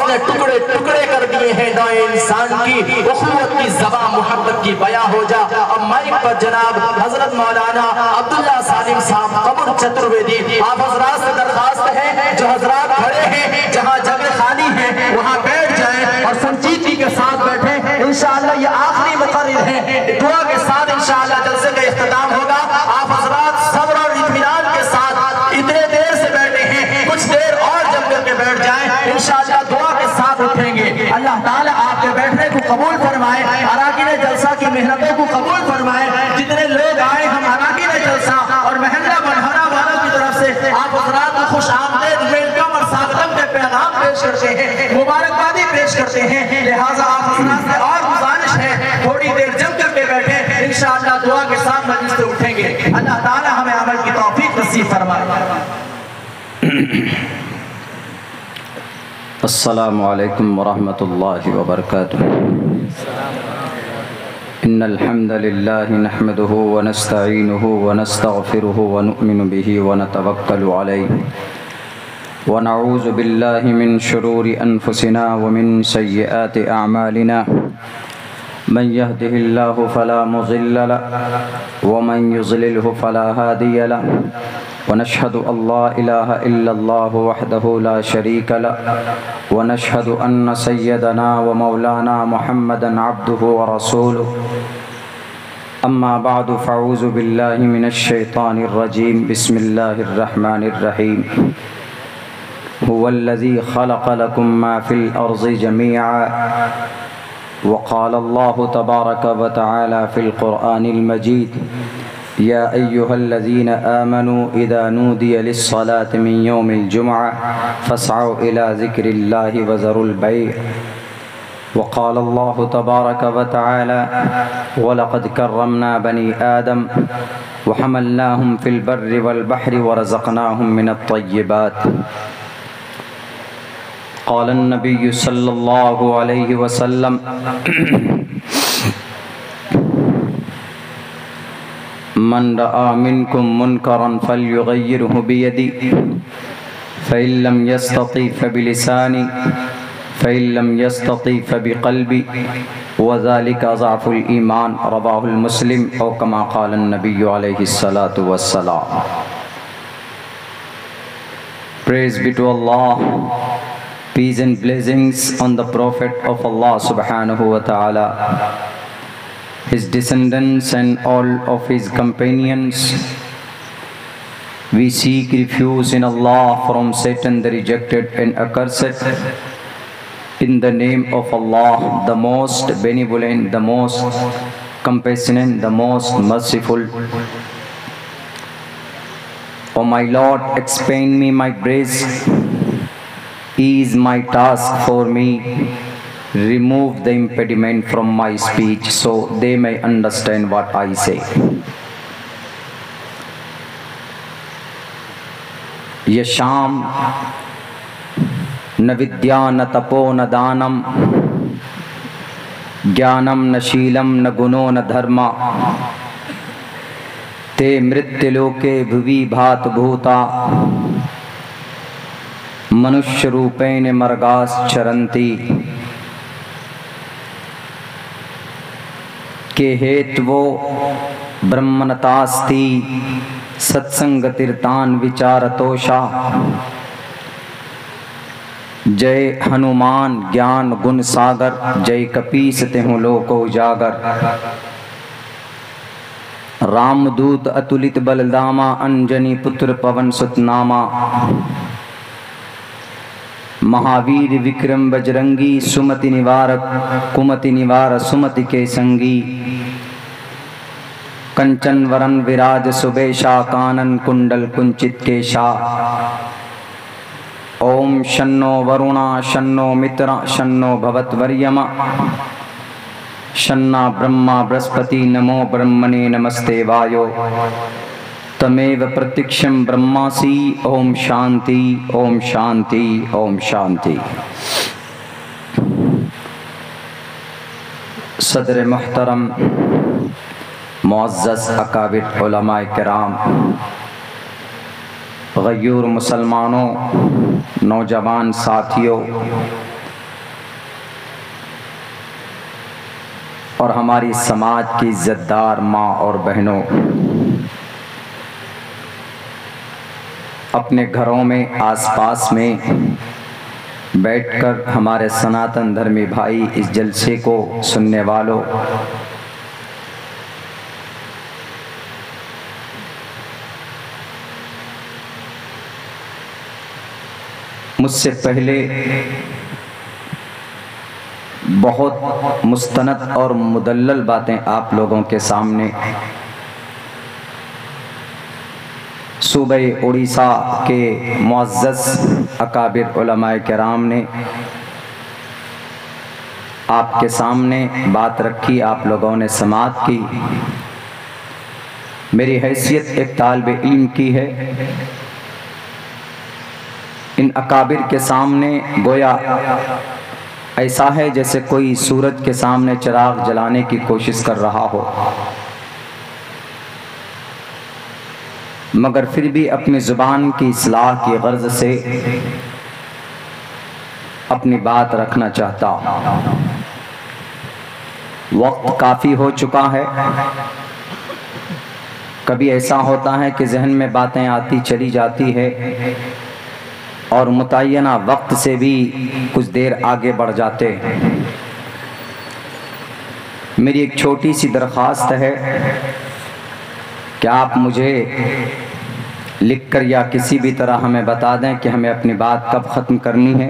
ने टुकड़े टुकड़े कर दिए हैं नए इंसान की उखुवत की ज़बां मोहब्बत की बयां हो जा। अब माइक पर जनाब हजरत मौलाना अब्दुल्ला सालिम साहब कमर चतुर्वेदी, आप हजरात से दरखास्त है जो हजरात खड़े हैं जहां जगह खाली है वहां बैठ जाएं और संजीदगी के साथ बैठे। इंशाअल्लाह ये आखिरी मुकर्रिर है, दुआ के साथ इंशाअल्लाह जलसे का इख्तिताम होगा। आप हजरात सब्र और इत्मीनान के साथ इतने देर से बैठे हैं, कुछ देर और जम करके बैठ जाएं, इंशाअल्लाह दुआ के साथ उठेंगे। अल्लाह ताला आपके बैठने को कबूल फरमाए, अराकीन जलसा की मेहनतों को कबूल फरमाए। जितने लोग आए हम अराकीन जलसा और महल्ला बनहरा वालों की तरफ से आप हजरात को खुश आमदीद, वेलकम और स्वागतम के पैगाम पेश करते हैं, मुबारकबादी पेश करते हैं। लिहाजा आप हजरात से और गुजारिश है थोड़ी देर जम करके बैठे, इंशाअल्लाह दुआ के साथ मजलिस से उठेंगे। अल्लाह ताला हमें अमल की तौफीक नसीब फरमाए। अस्सलामु अलैकुम वरहमतुल्लाहि वबरकातुहू। इन्नल हम्दलिल्लाहि नहमदुहु व नस्तईनुहु व नस्तगफिरुहु व नु'मिनु बिही व नतवक्कलु अलैहि व नऊज़ु बिल्लाहि मिन शुरूरि अनफुसिना व मिन सय्यिआति अअमालिना। मन यहदिहिल्लाहु फला मुज़िल्ल लहु व मन युज़लिलहु फला हादिय लहु व नशहदु अल्ला इलाहा इल्लल्लाहु वहदहु ला शरीक लहु व नशहदु अन्न सय्यदना व मौलाना मुहम्मदन अब्दुहु व रसूलुहु। अम्मा बअदु फ़अऊज़ु बिल्लाहि मिनश शैतानिर रजीम। बिस्मिल्लाहिर रहमानिर रहीम। हुवल्लज़ी खलक़ लकुम मा फ़िल अर्ज़ि जमीअन व क़ाल अल्लाहु तबारक व तआला फ़िल क़ुरआनिल मजीद या अय्युहल्लज़ीना आमनू इज़ा नूदिया लिस्सलाति मिन यौमिल जुमुअह फ़स्अऊ इला ज़िक्रिल्लाहि व ज़रुल बैअ व क़ाल अल्लाहु तबारक व तआला व लक़द कर्रमना बनी आदम व हमलनाहुम फ़िल बर्रि वल बहरि व रज़क़नाहुम मिनत तय्यिबात। क़ाल अन्नबिय्यु सल्लल्लाहु अलैहि वसल्लम मन रआ मिनकुम मुनकरन फल्युग़य्यिरहु बियदिही फ़इन लम यस्तति फ़बिलिसानी फ़इन लम यस्तति फ़बिक़ल्बी व ज़ालिका ज़अफ़ुल ईमान। रवाहुल मुस्लिम औ कमा क़ाल अन्नबिय्यु अलैहिस्सलातु वस्सलाम। Praise be to Allah, peace and blessings on the Prophet of Allah subhanahu wa ta'ala, his descendants and all of his companions. We seek refuge in Allah from Satan the rejected and accursed. In the name of Allah, the most benevolent, the most compassionate, the most merciful. O my Lord, expand me my grace, ease my task for me, remove the impediment from my speech so they may understand what I say. यशाम न विद्या न तपो न दानम ज्ञानम न शीलम न गुणो न धर्मा ते मृत्युलोके भुवि भात भूता मनुष्य रूपेण मर्गाश्चरन्ति के हेत्वो ब्रह्मणतास्ति सत्संगतीर्थान विचारतोषा। जय हनुमान ज्ञान गुण सागर जय कपीस तेहु लोको जागर। रामदूत अतुलित बलदामा अंजनी पुत्र पवन सुत नामा। महावीर विक्रम बजरंगी सुमति निवारक कुमति निवार सुमति के संगी। कंचन वरन विराज सुबेशा कानन कुंडल कुंचित केशा। ओम शन्नो वरुणा शन्नो मित्रा शन्नो भवत्वर्यमा। शन्ना ब्रह्मा बृहस्पति नमो ब्रह्मणे नमस्ते वायो तमेव प्रतीक्षम ब्रह्मासि। ओम शांति ओम शांति ओम शांति। सदर मुहतरम मुअज़्ज़ज़ अकाबिर उलमाए किराम, गयूर मुसलमानों, नौजवान साथियों, और हमारी समाज की इज्जतदार माँ और बहनों, अपने घरों में आसपास में बैठकर हमारे सनातन धर्मी भाई इस जलसे को सुनने वालों, मुझसे पहले बहुत मुस्तनद और मुदल्लल बातें आप लोगों के सामने सूबे उड़ीसा के मुअज़्ज़ज़ अकाबिर उलमाए किराम ने आपके सामने बात रखी, आप लोगों ने समाअत की। मेरी हैसियत एक तालिब इल्म की है। इन अकाबिर के सामने गोया ऐसा है जैसे कोई सूरज के सामने चिराग जलाने की कोशिश कर रहा हो, मगर फिर भी अपनी ज़ुबान की इस्लाह की गर्ज से अपनी बात रखना चाहता हूँ। वक्त काफ़ी हो चुका है। कभी ऐसा होता है कि जहन में बातें आती चली जाती है और मुतय्यना वक्त से भी कुछ देर आगे बढ़ जाते हैं। मेरी एक छोटी सी दरख्वास्त है कि आप मुझे लिखकर या किसी भी तरह हमें बता दें कि हमें अपनी बात कब ख़त्म करनी है,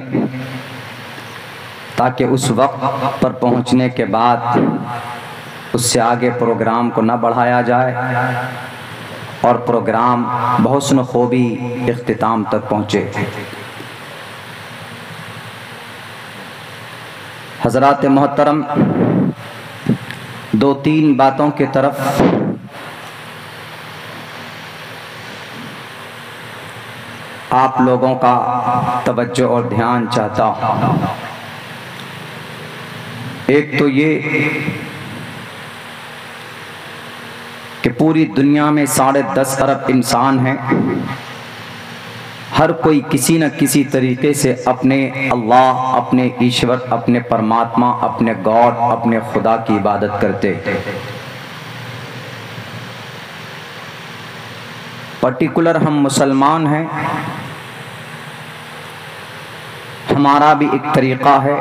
ताकि उस वक्त पर पहुंचने के बाद उससे आगे प्रोग्राम को न बढ़ाया जाए और प्रोग्राम बहुस्न खूबी इख्तिताम तक पहुँचे। हज़रात मोहतरम, दो तीन बातों की तरफ आप लोगों का तवज्जो और ध्यान चाहता हूँ। एक तो ये कि पूरी दुनिया में 10.5 अरब इंसान हैं। हर कोई किसी न किसी तरीके से अपने अल्लाह, अपने ईश्वर, अपने परमात्मा, अपने गॉड, अपने खुदा की इबादत करते। पर्टिकुलर हम मुसलमान हैं, हमारा भी एक तरीक़ा है,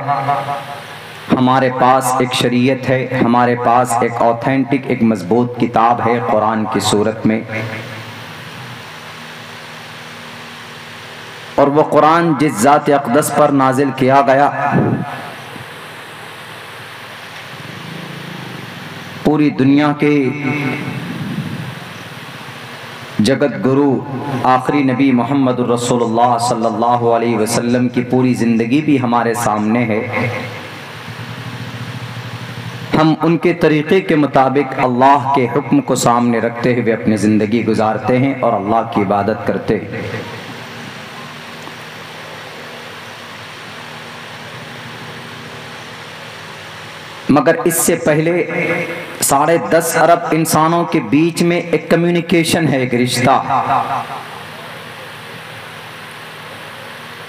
हमारे पास एक शरीयत है, हमारे पास एक ऑथेंटिक, एक मजबूत किताब है कुरान की सूरत में। और वो कुरान जिस ज़ात अक़दस पर नाजिल किया गया, पूरी दुनिया के जगत गुरु आखिरी नबी मोहम्मद रसूलुल्लाह सल्लल्लाहु अलैहि वसल्लम की पूरी ज़िंदगी भी हमारे सामने है। हम उनके तरीक़े के मुताबिक अल्लाह के हुक्म को सामने रखते हुए अपनी ज़िंदगी गुजारते हैं और अल्लाह की इबादत करते हैं। मगर इससे पहले 10.5 अरब इंसानों के बीच में एक कम्युनिकेशन है, एक रिश्ता।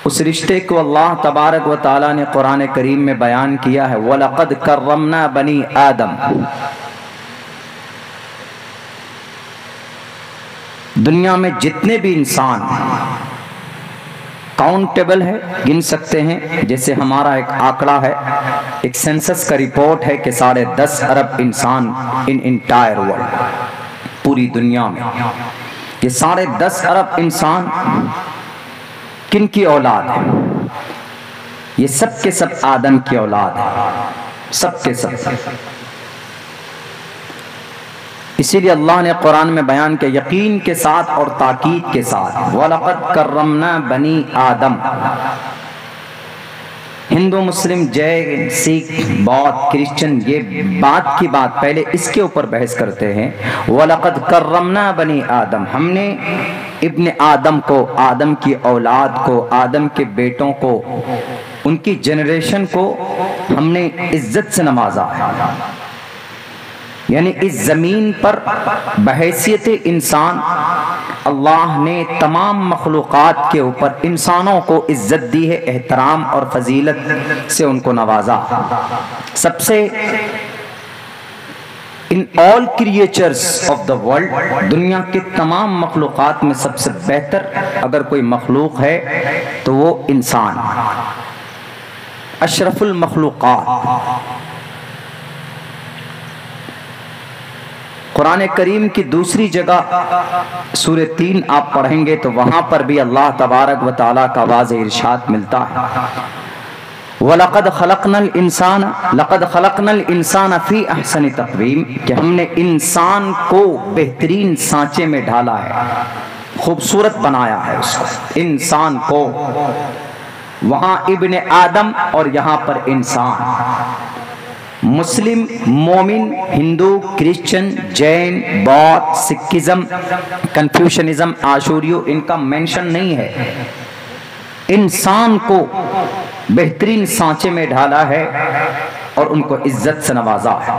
उस रिश्ते को अल्लाह तबारक व तआला ने कुरान करीम में बयान किया है, वलक़द कर्रमना बनी आदम। दुनिया में जितने भी इंसान काउंटेबल है, गिन सकते हैं। जैसे हमारा एक आंकड़ा है, एक सेंसस का रिपोर्ट है कि 10.5 अरब इंसान इन इंटायर वर्ल्ड, पूरी दुनिया में। ये 10.5 अरब इंसान किन की औलाद है? ये सब के सब आदम की औलाद है, सब के सब। इसीलिए अल्लाह ने कुरान में बयान किया यकीन के साथ और ताकीद के साथ, वलक़द कर्रमना बनी आदम। हिंदू, मुस्लिम, जैन, सिख, बौद्ध, क्रिश्चियन ये बात की बात पहले इसके ऊपर बहस करते हैं। वलक़द कर्रमना बनी आदम, हमने इब्ने आदम को, आदम की औलाद को, आदम के बेटों को, उनकी जनरेशन को हमने इज्जत से नवाजा है। यानी इस ज़मीन पर बहैसियत इंसान अल्लाह ने तमाम मखलूक़ात के ऊपर इंसानों को इज्जत दी है, एहतराम और फजीलत से उनको नवाजा। सबसे in all creatures of the world, दुनिया के तमाम मखलूक़ात में सबसे बेहतर अगर कोई मखलूक है तो वो इंसान, अशरफुल मखलूक़ात। कुरान करीम की दूसरी जगह सूरह 3 आप पढ़ेंगे तो वहां पर भी अल्लाह तबारक व तआला का वाज़ेह इरशाद मिलता है, वलक़द खलक़नल इंसान फ़ी अहसनि तक़वीम, कि हमने इंसान को बेहतरीन सांचे में ढाला है, खूबसूरत बनाया है उसको, इंसान को। वहां इब्ने आदम और यहाँ पर इंसान। मुस्लिम, मोमिन, हिंदू, क्रिश्चियन, जैन, बौद्ध, सिखिज्म, कन्फ्यूशनिज्म, आशूरियो, इनका मेंशन नहीं है। इंसान को बेहतरीन सांचे में ढाला है और उनको इज्जत से नवाजा है।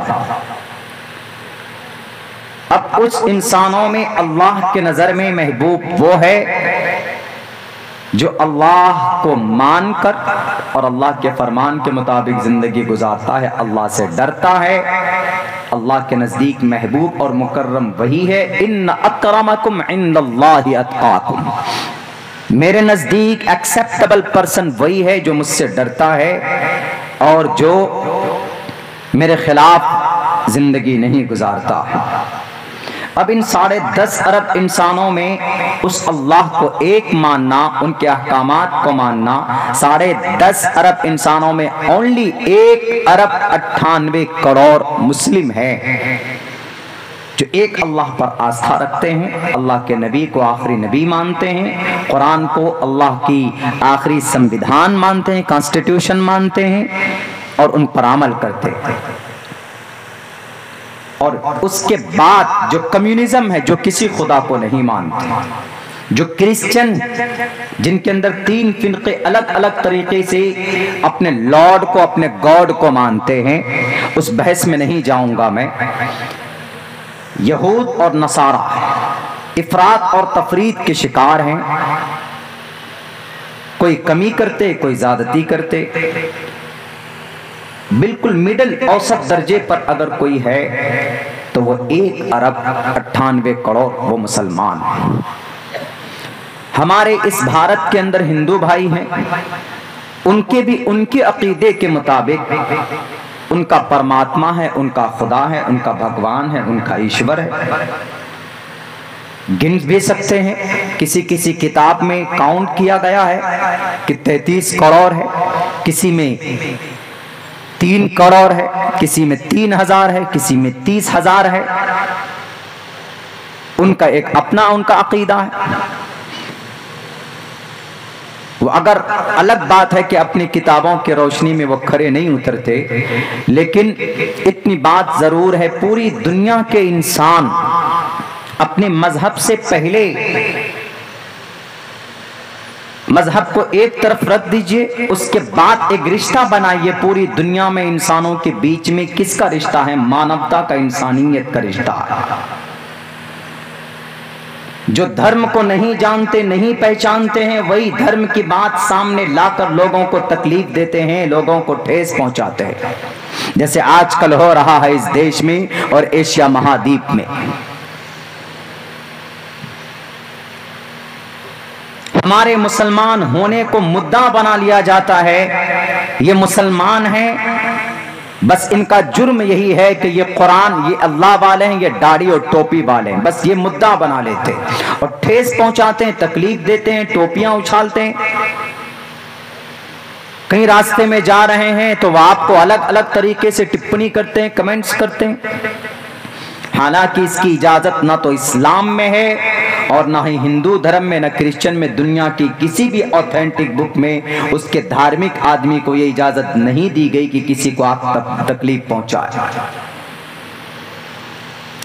अब उस इंसानों में अल्लाह के नजर में महबूब वो है जो अल्लाह को मानकर और अल्लाह के फरमान के मुताबिक जिंदगी गुजारता है, अल्लाह से डरता है। अल्लाह के नजदीक महबूब और मुकर्रम वही है, इन्न अक्रमकुम इंदल्लाहि अत्काकुम, मेरे नजदीक एक्सेप्टेबल पर्सन वही है जो मुझसे डरता है और जो मेरे खिलाफ जिंदगी नहीं गुजारता है। अब इन 10.5 अरब इंसानों में उस अल्लाह को एक मानना, उनके अहकामात को मानना, 10.5 अरब इंसानों में ओनली 1 अरब 98 करोड़ मुस्लिम है जो एक अल्लाह पर आस्था रखते हैं, अल्लाह के नबी को आखिरी नबी मानते हैं, कुरान को अल्लाह की आखिरी संविधान मानते हैं, कॉन्स्टिट्यूशन मानते हैं और उन पर अमल करते हैं। और उसके बाद जो कम्युनिज्म है, जो किसी खुदा को नहीं मानते, जो क्रिश्चियन जिनके अंदर 3 फिरके अलग अलग तरीके से अपने लॉर्ड को, अपने गॉड को मानते हैं, उस बहस में नहीं जाऊंगा मैं। यहूद और नसारा इफरात और तफरीद के शिकार हैं, कोई कमी करते, कोई ज्यादती करते। बिल्कुल मिडिल औसत दर्जे पर अगर कोई है तो वो 1 अरब 98 करोड़ वो मुसलमान है। हमारे इस भारत के अंदर हिंदू भाई हैं, उनके भी उनके अकीदे के मुताबिक उनका परमात्मा है, उनका खुदा है, उनका भगवान है, उनका ईश्वर है। गिन भी सकते हैं, किसी किसी किताब में काउंट किया गया है कि 33 करोड़ है, किसी में 3 करोड़ है, किसी में 3000 है, किसी में 30,000 है। उनका एक अपना उनका अकीदा है। वो अगर अलग बात है कि अपनी किताबों की रोशनी में वो खरे नहीं उतरते, लेकिन इतनी बात जरूर है, पूरी दुनिया के इंसान अपने मजहब से पहले, मजहब को एक तरफ रख दीजिए, उसके बाद एक रिश्ता बनाइए पूरी दुनिया में इंसानों के बीच में। किसका रिश्ता है? मानवता का, इंसानियत का रिश्ता है। जो धर्म को नहीं जानते, नहीं पहचानते हैं, वही धर्म की बात सामने लाकर लोगों को तकलीफ देते हैं, लोगों को ठेस पहुंचाते हैं, जैसे आजकल हो रहा है इस देश में और एशिया महाद्वीप में। हमारे मुसलमान होने को मुद्दा बना लिया जाता है, ये मुसलमान हैं, बस इनका जुर्म यही है कि ये कुरान, ये अल्लाह वाले हैं, ये दाढ़ी और टोपी वाले हैं, बस ये मुद्दा बना लेते हैं और ठेस पहुंचाते हैं, तकलीफ देते हैं, टोपियां उछालते हैं। कहीं रास्ते में जा रहे हैं तो वह आपको अलग अलग तरीके से टिप्पणी करते हैं, कमेंट्स करते हैं। हालांकि इसकी इजाजत ना तो इस्लाम में है और ना ही हिंदू धर्म में, ना क्रिश्चियन में, दुनिया की किसी भी ऑथेंटिक बुक में उसके धार्मिक आदमी को यह इजाजत नहीं दी गई कि किसी को आप तकलीफ पहुंचाए।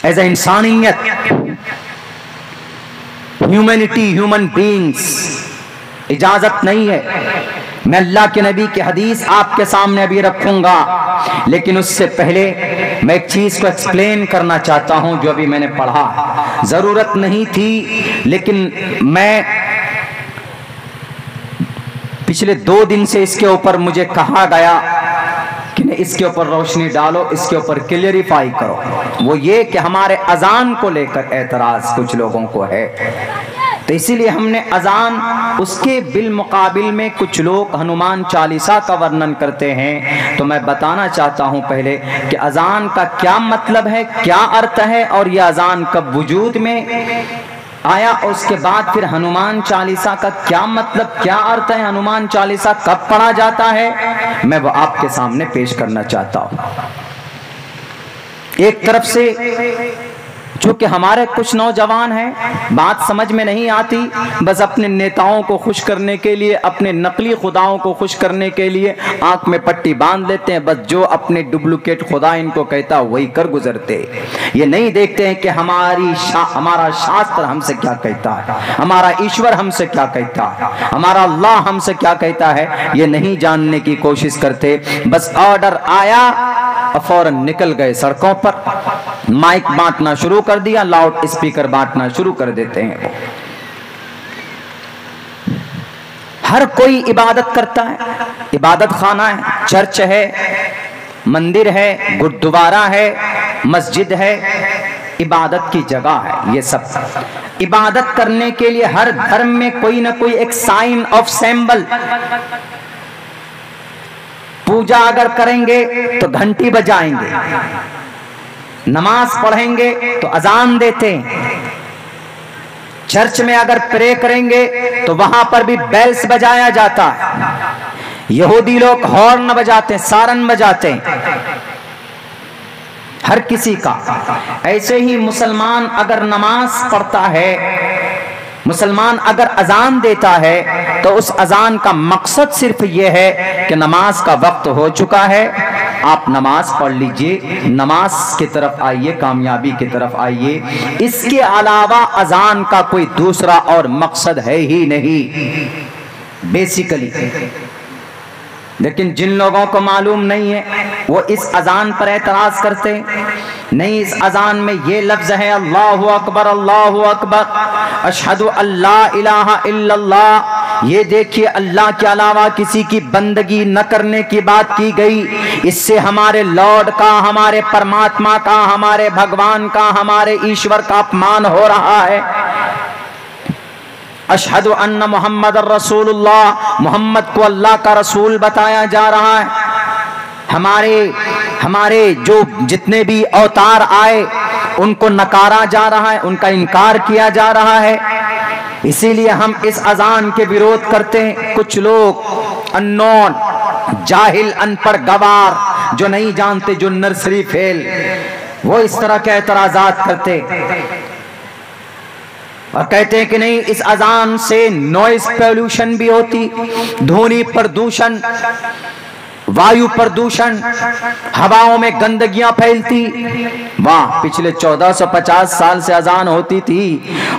एज ए इंसानियत, ह्यूमैनिटी, ह्यूमन बीइंग्स, इजाजत नहीं है। मैं अल्लाह के नबी की हदीस आपके सामने अभी रखूंगा, लेकिन उससे पहले मैं एक चीज को एक्सप्लेन करना चाहता हूं जो अभी मैंने पढ़ा। जरूरत नहीं थी, लेकिन मैं पिछले 2 दिन से इसके ऊपर मुझे कहा गया कि इन्हें इसके ऊपर रोशनी डालो, इसके ऊपर क्लियरिफाई करो। वो ये कि हमारे अजान को लेकर एतराज कुछ लोगों को है, तो इसीलिए हमने अजान, उसके बिल मुकाबिल में कुछ लोग हनुमान चालीसा का वर्णन करते हैं। तो मैं बताना चाहता हूं पहले कि अजान का क्या मतलब है, क्या अर्थ है, और यह अजान कब वजूद में आया, और उसके बाद फिर हनुमान चालीसा का क्या मतलब, क्या अर्थ है, हनुमान चालीसा कब पढ़ा जाता है, मैं वो आपके सामने पेश करना चाहता हूं। एक तरफ से चूंकि हमारे कुछ नौजवान हैं, बात समझ में नहीं आती, बस अपने नेताओं को खुश करने के लिए, अपने नकली खुदाओं को खुश करने के लिए आंख में पट्टी बांध लेते हैं, बस जो अपने डुप्लीकेट खुदा इनको कहता वही कर गुजरते। ये नहीं देखते हैं कि हमारा शास्त्र हमसे क्या कहता है, हमारा ईश्वर हमसे क्या कहता है, हमारा अल्लाह हमसे क्या कहता है, ये नहीं जानने की कोशिश करते। बस ऑर्डर आया और फौरन निकल गए सड़कों पर, माइक बांटना शुरू कर दिया, लाउड स्पीकर बांटना शुरू कर देते हैं। वो हर कोई इबादत करता है, इबादत खाना है, चर्च है, मंदिर है, गुरुद्वारा है, मस्जिद है, इबादत की जगह है। ये सब इबादत करने के लिए हर धर्म में कोई ना कोई एक साइन ऑफ सिंबल, पूजा अगर करेंगे तो घंटी बजाएंगे, नमाज पढ़ेंगे तो अजान देते हैं, चर्च में अगर प्रे करेंगे तो वहां पर भी बेल्स बजाया जाता है, यहूदी लोग हॉर्न बजाते, सारन बजाते हैं, हर किसी का। ऐसे ही मुसलमान अगर नमाज पढ़ता है, मुसलमान अगर अजान देता है, तो उस अजान का मकसद सिर्फ ये है कि नमाज का वक्त हो चुका है, आप नमाज पढ़ लीजिए, नमाज की तरफ आइए, कामयाबी की तरफ आइए। इसके अलावा अजान का कोई दूसरा और मकसद है ही नहीं बेसिकली। लेकिन जिन लोगों को मालूम नहीं है वो इस अजान पर एतराज करते नहीं। इस अजान में ये लफ्ज है अल्लाहु अकबर, अल्लाहु अकबर, अशहदु अल्ला इलाहा इल्लल्लाह। ये देखिए, अल्लाह के अलावा किसी की बंदगी न करने की बात की गई। इससे हमारे लॉर्ड का, हमारे परमात्मा का, हमारे भगवान का, हमारे ईश्वर का अपमान हो रहा है। अशहदु अन्ना मुहम्मद रसूलुल्लाह, मोहम्मद को अल्लाह का रसूल बताया जा रहा है। हमारे जो जितने भी अवतार आए उनको नकारा जा रहा है, उनका इनकार किया जा रहा है। इसीलिए हम इस अजान के विरोध करते हैं। कुछ लोग अननोन, जाहिल, अनपढ़, गवार, जो नहीं जानते, जो नर्सरी फेल, वो इस तरह के एतराजात करते और कहते हैं कि नहीं, इस अजान से नॉइस पोल्यूशन भी होती, ध्वनि प्रदूषण, वायु प्रदूषण, हवाओं में गंदगियां फैलती। वाह, पिछले 1450 साल से अजान होती थी,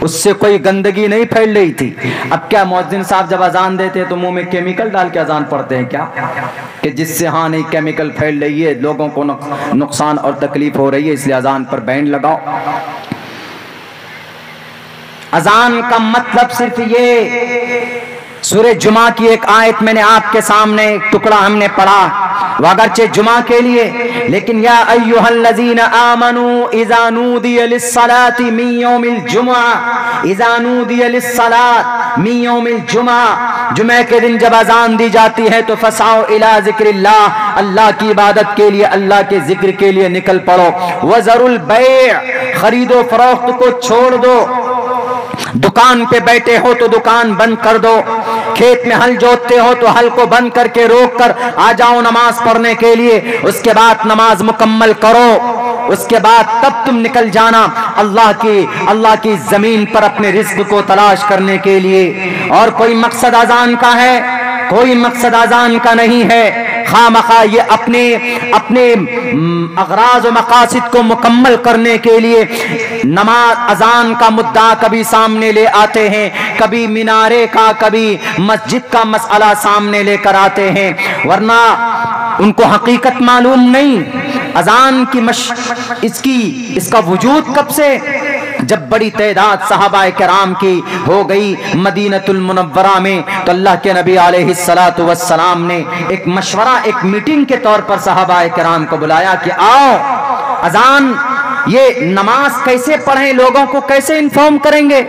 उससे कोई गंदगी नहीं फैल रही थी। अब क्या मुअज्जिन साहब जब अजान देते हैं तो मुंह में केमिकल डाल के अजान पढ़ते हैं क्या, कि जिससे हाँ नहीं केमिकल फैल रही है, लोगों को नुकसान और तकलीफ हो रही है, इसलिए अजान पर बैन लगाओ। अजान का मतलब सिर्फ ये, सूरह जुमा की एक आयत मैंने आपके सामने, एक टुकड़ा हमने पढ़ा, वगरचे जुमा के लिए, लेकिन या अय्युहल्लज़ीना आमनू इज़ा नूदिया लिस्सलाति मिन यौमिल जुमा, इज़ा नूदिया लिस्सलात मिन यौमिल जुमा, जुमे के दिन जब अजान दी जाती है तो फसाओ इला ज़िक्रिल्लाह, अल्लाह की इबादत के लिए, अल्लाह के जिक्र के लिए निकल पड़ो। वज़रुल बै', खरीदो फरोख्त को छोड़ दो। दुकान पे बैठे हो तो दुकान बंद कर दो, खेत में हल जोतते हो तो हल को बंद करके रोक कर आ जाओ नमाज पढ़ने के लिए। उसके बाद नमाज मुकम्मल करो, उसके बाद तब तुम निकल जाना अल्लाह की जमीन पर अपने रिज्क को तलाश करने के लिए। और कोई मकसद अजान का है? कोई मकसद अजान का नहीं है। खामखा ये अपने अगराज और मकासिद को मुकम्मल करने के लिए नमाज, अजान का मुद्दा कभी सामने ले आते हैं, कभी मीनारे का, कभी मस्जिद का मसला सामने लेकर आते हैं, वरना उनको हकीकत मालूम नहीं। अजान की इसका वजूद कब से? जब बड़ी तादाद सहाबाए किराम की हो गई मदीनतुल मुनव्वरा में, तो अल्लाह के नबी अलैहिस्सलातु वस्सलाम ने एक मशवरा, एक मीटिंग के तौर पर सहाबाए किराम को बुलाया कि आओ अजान, ये नमाज कैसे पढ़ें, लोगों को कैसे इन्फॉर्म करेंगे,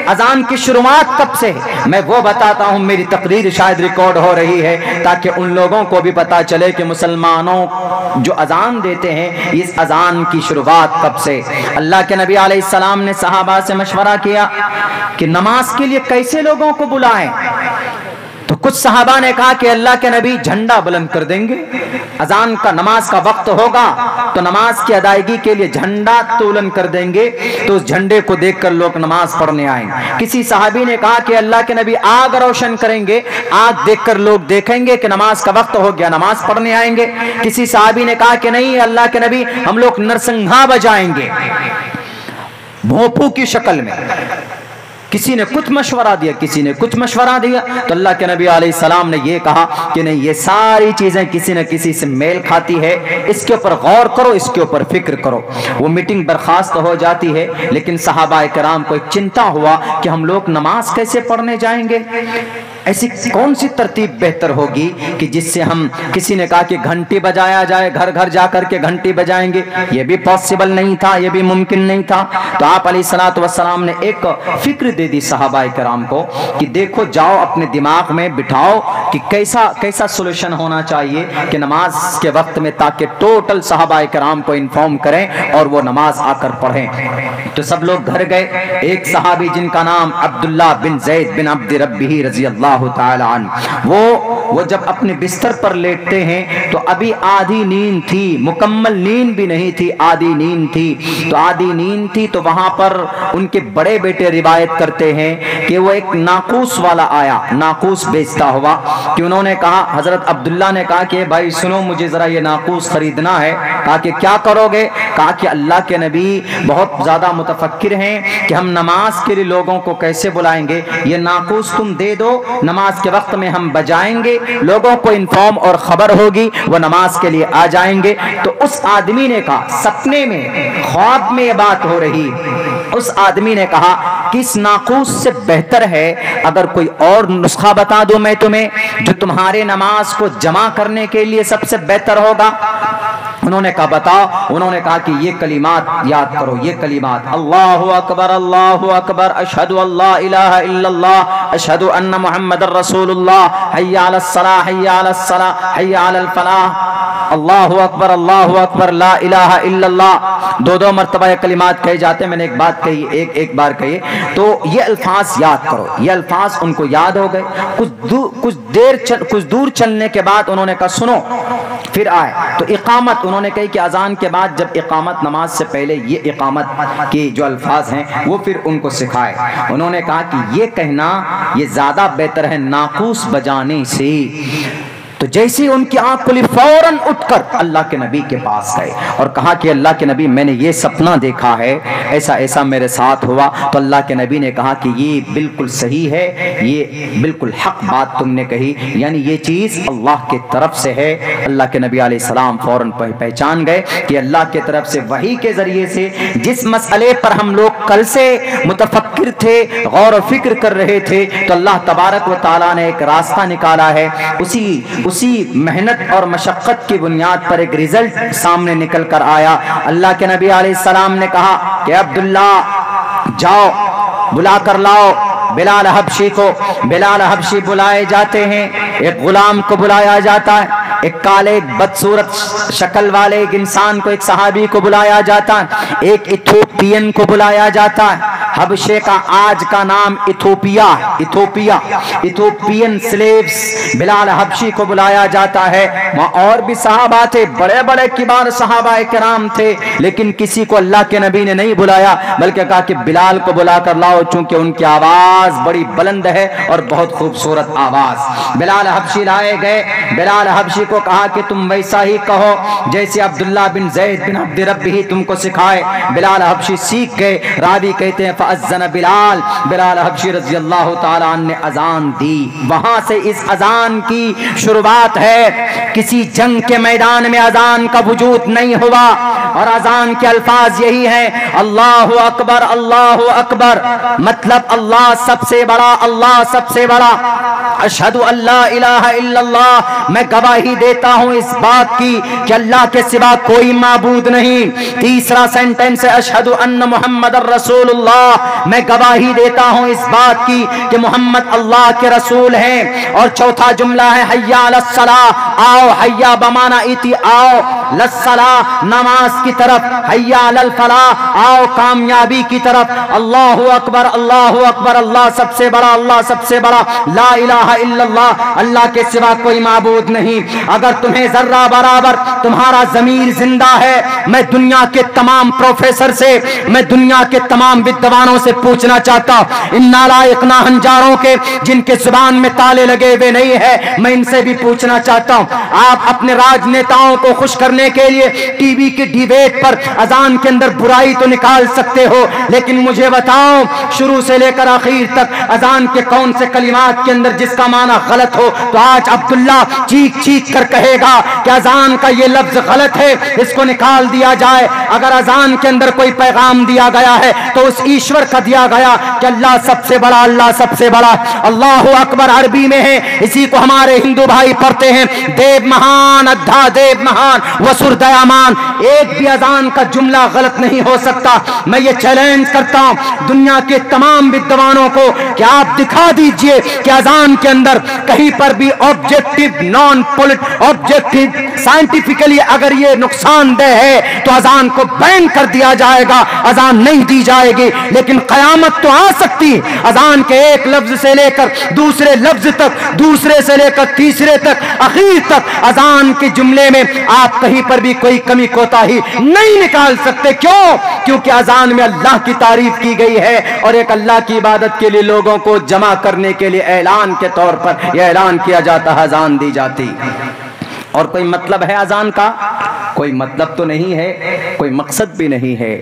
अजान की शुरुआत कब से, मैं वो बताता हूं। मेरी तकरीर शायद रिकॉर्ड हो रही है ताकि उन लोगों को भी पता चले कि मुसलमानों जो अजान देते हैं इस अजान की शुरुआत कब से। अल्लाह के नबी अलैहिस्सलाम ने सहाबा से मशवरा किया कि नमाज के लिए कैसे लोगों को बुलाएं। तो कुछ सहाबा ने कहा कि अल्लाह के नबी झंडा बुलंद कर देंगे, अजान का नमाज का वक्त होगा तो नमाज की अदायगी के लिए झंडा तोलन कर देंगे, तो उस झंडे को देखकर लोग नमाज पढ़ने आएंगे। किसी सहाबी ने कहा कि अल्लाह के नबी आग रोशन करेंगे, आग देखकर लोग देखेंगे कि नमाज का वक्त हो गया, नमाज पढ़ने आएंगे। किसी सहाबी ने कहा कि नहीं अल्लाह के नबी, हम लोग नरसंघा बजाएंगे भोंपू की शक्ल में। किसी ने कुछ मशवरा दिया, किसी ने कुछ मशवरा दिया। तो अल्लाह के नबी अलैहिस्सलाम ने ये कहा कि नहीं, ये सारी चीजें किसी न किसी से मेल खाती है, इसके ऊपर गौर करो, इसके ऊपर फिक्र करो। वो मीटिंग बर्खास्त हो जाती है, लेकिन सहाबाए किराम को एक चिंता हुआ कि हम लोग नमाज कैसे पढ़ने जाएंगे, ऐसी कौन सी तरतीब बेहतर होगी कि जिससे हम, किसी ने कहा कि घंटी बजाया जाए, घर घर जाकर के घंटी बजाएंगे, ये भी पॉसिबल नहीं था, ये भी मुमकिन नहीं था। तो आप अलैहिस्सलातु वस्सलाम ने एक फिक्र दे दी सहाबाए किराम को कि देखो, जाओ अपने दिमाग में बिठाओ कि कैसा कैसा सोल्यूशन होना चाहिए कि नमाज के वक्त में, ताकि टोटल सहाबाए किराम को इन्फॉर्म करें और वो नमाज आकर पढ़ें। तो सब लोग घर गए। एक सहाबी जिनका नाम अब्दुल्लाह बिन ज़ैद बिन अब्द रब्बिही रज़ियल्लाहु ताला अन्हु, वो जब अपने बिस्तर पर लेटते हैं तो अभी आधी नींद थी, मुकम्मल नींद भी नहीं थी, आधी नींद थी। तो आधी नींद थी तो वहां पर उनके बड़े बेटे रिवायत करते हैं कि वो एक नाकूस वाला आया, नाकूस बेचता हुआ, कि उन्होंने कहा, हजरत अब्दुल्ला ने कहा कि भाई सुनो, मुझे जरा ये नाकूस खरीदना है। कहा कि क्या करोगे? कहा कि अल्लाह के नबी बहुत ज्यादा मुतफक्किर हैं कि हम नमाज के लिए लोगों को कैसे बुलाएंगे, ये नाकूस तुम दे दो, नमाज के वक्त में हम बजाएंगे, लोगों को इन्फॉर्म और खबर होगी, वो नमाज के लिए आ जाएंगे। तो उस आदमी ने कहा, सपने में, ख्वाब में ये बात हो रही, उस आदमी ने कहा कि इस नाकूस से बेहतर है अगर कोई और नुस्खा बता दूं मैं तुम्हें, जो तुम्हारे नमाज को जमा करने के लिए सबसे बेहतर होगा। उन्होंने कहा बताओ। उन्होंने कहा कि ये कलिमात याद करो, ये कलिमात, अल्लाहु अकबर अशहदु अल्ला इलाहा इल्लल्लाह अशहदु अन्ना मुहम्मदर रसूलुल्लाह, हय्या अलस सलाह हय्या अलस सलाह हय्या अलल फलाह, अल्लाहु अकबर ला इलाहा इल्लल्लाह। दो मर्तबा ये कलिमात कहे जाते हैं। मैंने एक बात कही, एक बार कही, तो ये अल्फाज याद करो। ये अल्फाज उनको याद हो गए। कुछ दूर चलने के बाद उन्होंने कहा सुनो, फिर आए तो इकामत, उन्होंने कही कि अजान के बाद जब इकामत, नमाज से पहले ये इकामत के जो अल्फाज हैं वो फिर उनको सिखाए। उन्होंने कहा कि ये कहना ये ज्यादा बेहतर है नाकूस बजाने से। तो जैसे ही उनकी आंख खुली, फौरन उठकर अल्लाह के नबी के पास गए और कहा कि अल्लाह के नबी, मैंने ये सपना देखा है, ऐसा ऐसा मेरे साथ हुआ। तो अल्लाह के नबी ने कहा कि ये बिल्कुल सही है, ये बिल्कुल हक बात तुमने कही, यानी ये चीज अल्लाह की तरफ से है। अल्लाह के नबी अलैहिस्सलाम फौरन पहचान गए कि अल्लाह की तरफ से वही के जरिए से जिस मसले पर हम लोग कल से मुतफक्किर थे, गौर और फिक्र कर रहे थे, तो अल्लाह तबारक व तआला ने एक रास्ता निकाला है। उसी मेहनत और मशक्कत की बुनियाद पर एक रिजल्ट सामने निकल कर आया। अल्लाह के नबी अलैहिस्सलाम ने कहा कि अब्दुल्ला जाओ बुला कर लाओ बिलाल हबशी को। बिलाल हबशी बुलाए जाते हैं, एक गुलाम को बुलाया जाता है, एक काले बदसूरत शक्ल वाले एक इंसान को, एक सहाबी को बुलाया जाता है, एक इथोपियन को बुलाया जाता है। हबशे का आज का नाम इथोपिया, इथोपियन स्लेव्स बिलाल हबशी को बुलाया जाता है। वहाँ और भी सहाबा थे, बड़े बड़े किबार सहाबा किराम थे, लेकिन किसी को अल्लाह के नबी ने नहीं बुलाया, बल्कि कहा कि बिलाल को बुला कर लाओ, चूंकि उनकी आवाज बड़ी बुलंद है और बहुत खूबसूरत आवाज। बिलाल हबशी लाए गए। बिलाल हबशी को कहा कि तुम वैसा ही कहो जैसे अब्दुल्ला बिन ज़ैद बिन अब्द रब्बिही तुमको सिखाए। बिलाल हबशी सीख गए। रावी कहते हैं फअज़्ज़न बिलाल, बिलाल हबशी रज़ियल्लाहु ताला अन्हु ने अजान दी। वहां से इस अजान की शुरुआत है। किसी जंग के मैदान में अजान का वजूद नहीं हुआ, और अजान के अल्फाज यही हैं, अल्लाहु अकबर अल्लाहु अकबर, मतलब अल्लाह सबसे बड़ा, अल्लाह सबसे बड़ा। अशहदु अल्ला इलाहा इल्लल्लाह, मैं गवाही देता हूं इस बात की कि अल्लाह के सिवा कोई माबूद नहीं। तीसरा सेंटेंस है अशहदु अन्न मुहम्मदर रसूलुल्लाह, मैं गवाही देता हूं इस बात की कि मोहम्मद अल्लाह के रसूल हैं। और चौथा जुमला है हय्या अलस्सलाह, आओ, हय्या बमाना इति आओ, लस्सलाह नमाज की तरफ, हय्या अलल फलाह, आओ कामयाबी की तरफ। अल्लाहु अकबर अल्लाहु अकबर, अल्लाह सबसे बड़ा, अल्लाह सबसे बड़ा, ला इलाहा इल्लल्लाह, अल्लाह के सिवा कोई माबूद नहीं। अगर तुम्हें जर्रा बराबर तुम्हारा ज़मीर जिंदा है, मैं दुनिया के तमाम प्रोफेसर से, मैं दुनिया के तमाम विद्वानों से पूछना चाहता हूं, इन नालायक नाहंजारों के जिनके जुबान में ताले लगे हुए नहीं है, मैं इनसे भी पूछना चाहता हूं, आप अपने राजनेताओं को खुश करने के लिए टीवी के डिबेट पर अजान के अंदर बुराई तो निकाल सकते हो, लेकिन मुझे बताओ शुरू से लेकर आखिर तक अजान के कौन से कलिमात के अंदर जिसका माना गलत हो। तो आज अब्दुल्ला चीख चीख कर कहेगा कि अजान का ये लफ्ज गलत है, इसको निकाल दिया जाए। अगर अजान के अंदर कोई पैगाम दिया गया है तो उस ईश्वर का दिया गया कि अल्लाह सबसे बड़ा, अल्लाह सबसे बड़ा। अल्लाहु अकबर अरबी में है, इसी को हमारे हिंदू भाई पढ़ते हैं, देव महान अद्धा देव महान वसुर दयामान। एक भी अजान का जुमला गलत नहीं हो सकता। मैं ये चैलेंज करता हूं दुनिया के तमाम विद्वानों को कि आप दिखा दीजिए कि अजान के अंदर कहीं पर भी ऑब्जेक्टिव, नॉन ऑब्जेक्टिव, साइंटिफिकली अगर ये नुकसानदेह है तो अजान को बैन कर दिया जाएगा, अजान नहीं दी जाएगी। लेकिन कयामत तो आ सकती, अजान के एक लफ्ज से लेकर दूसरे लफ्ज तक, दूसरे से लेकर तीसरे तक, आखिर तक अजान के जुमले में आप कहीं पर भी कोई कमी कोताही नहीं निकाल सकते। क्यों? क्योंकि अजान में अल्लाह की तारीफ की गई है और एक अल्लाह की इबादत के लिए लोगों को जमा करने के लिए ऐलान के तौर पर यह ऐलान किया जाता है, अजान दी जाती। और कोई मतलब है अजान का? कोई मतलब तो नहीं है, कोई मकसद भी नहीं है।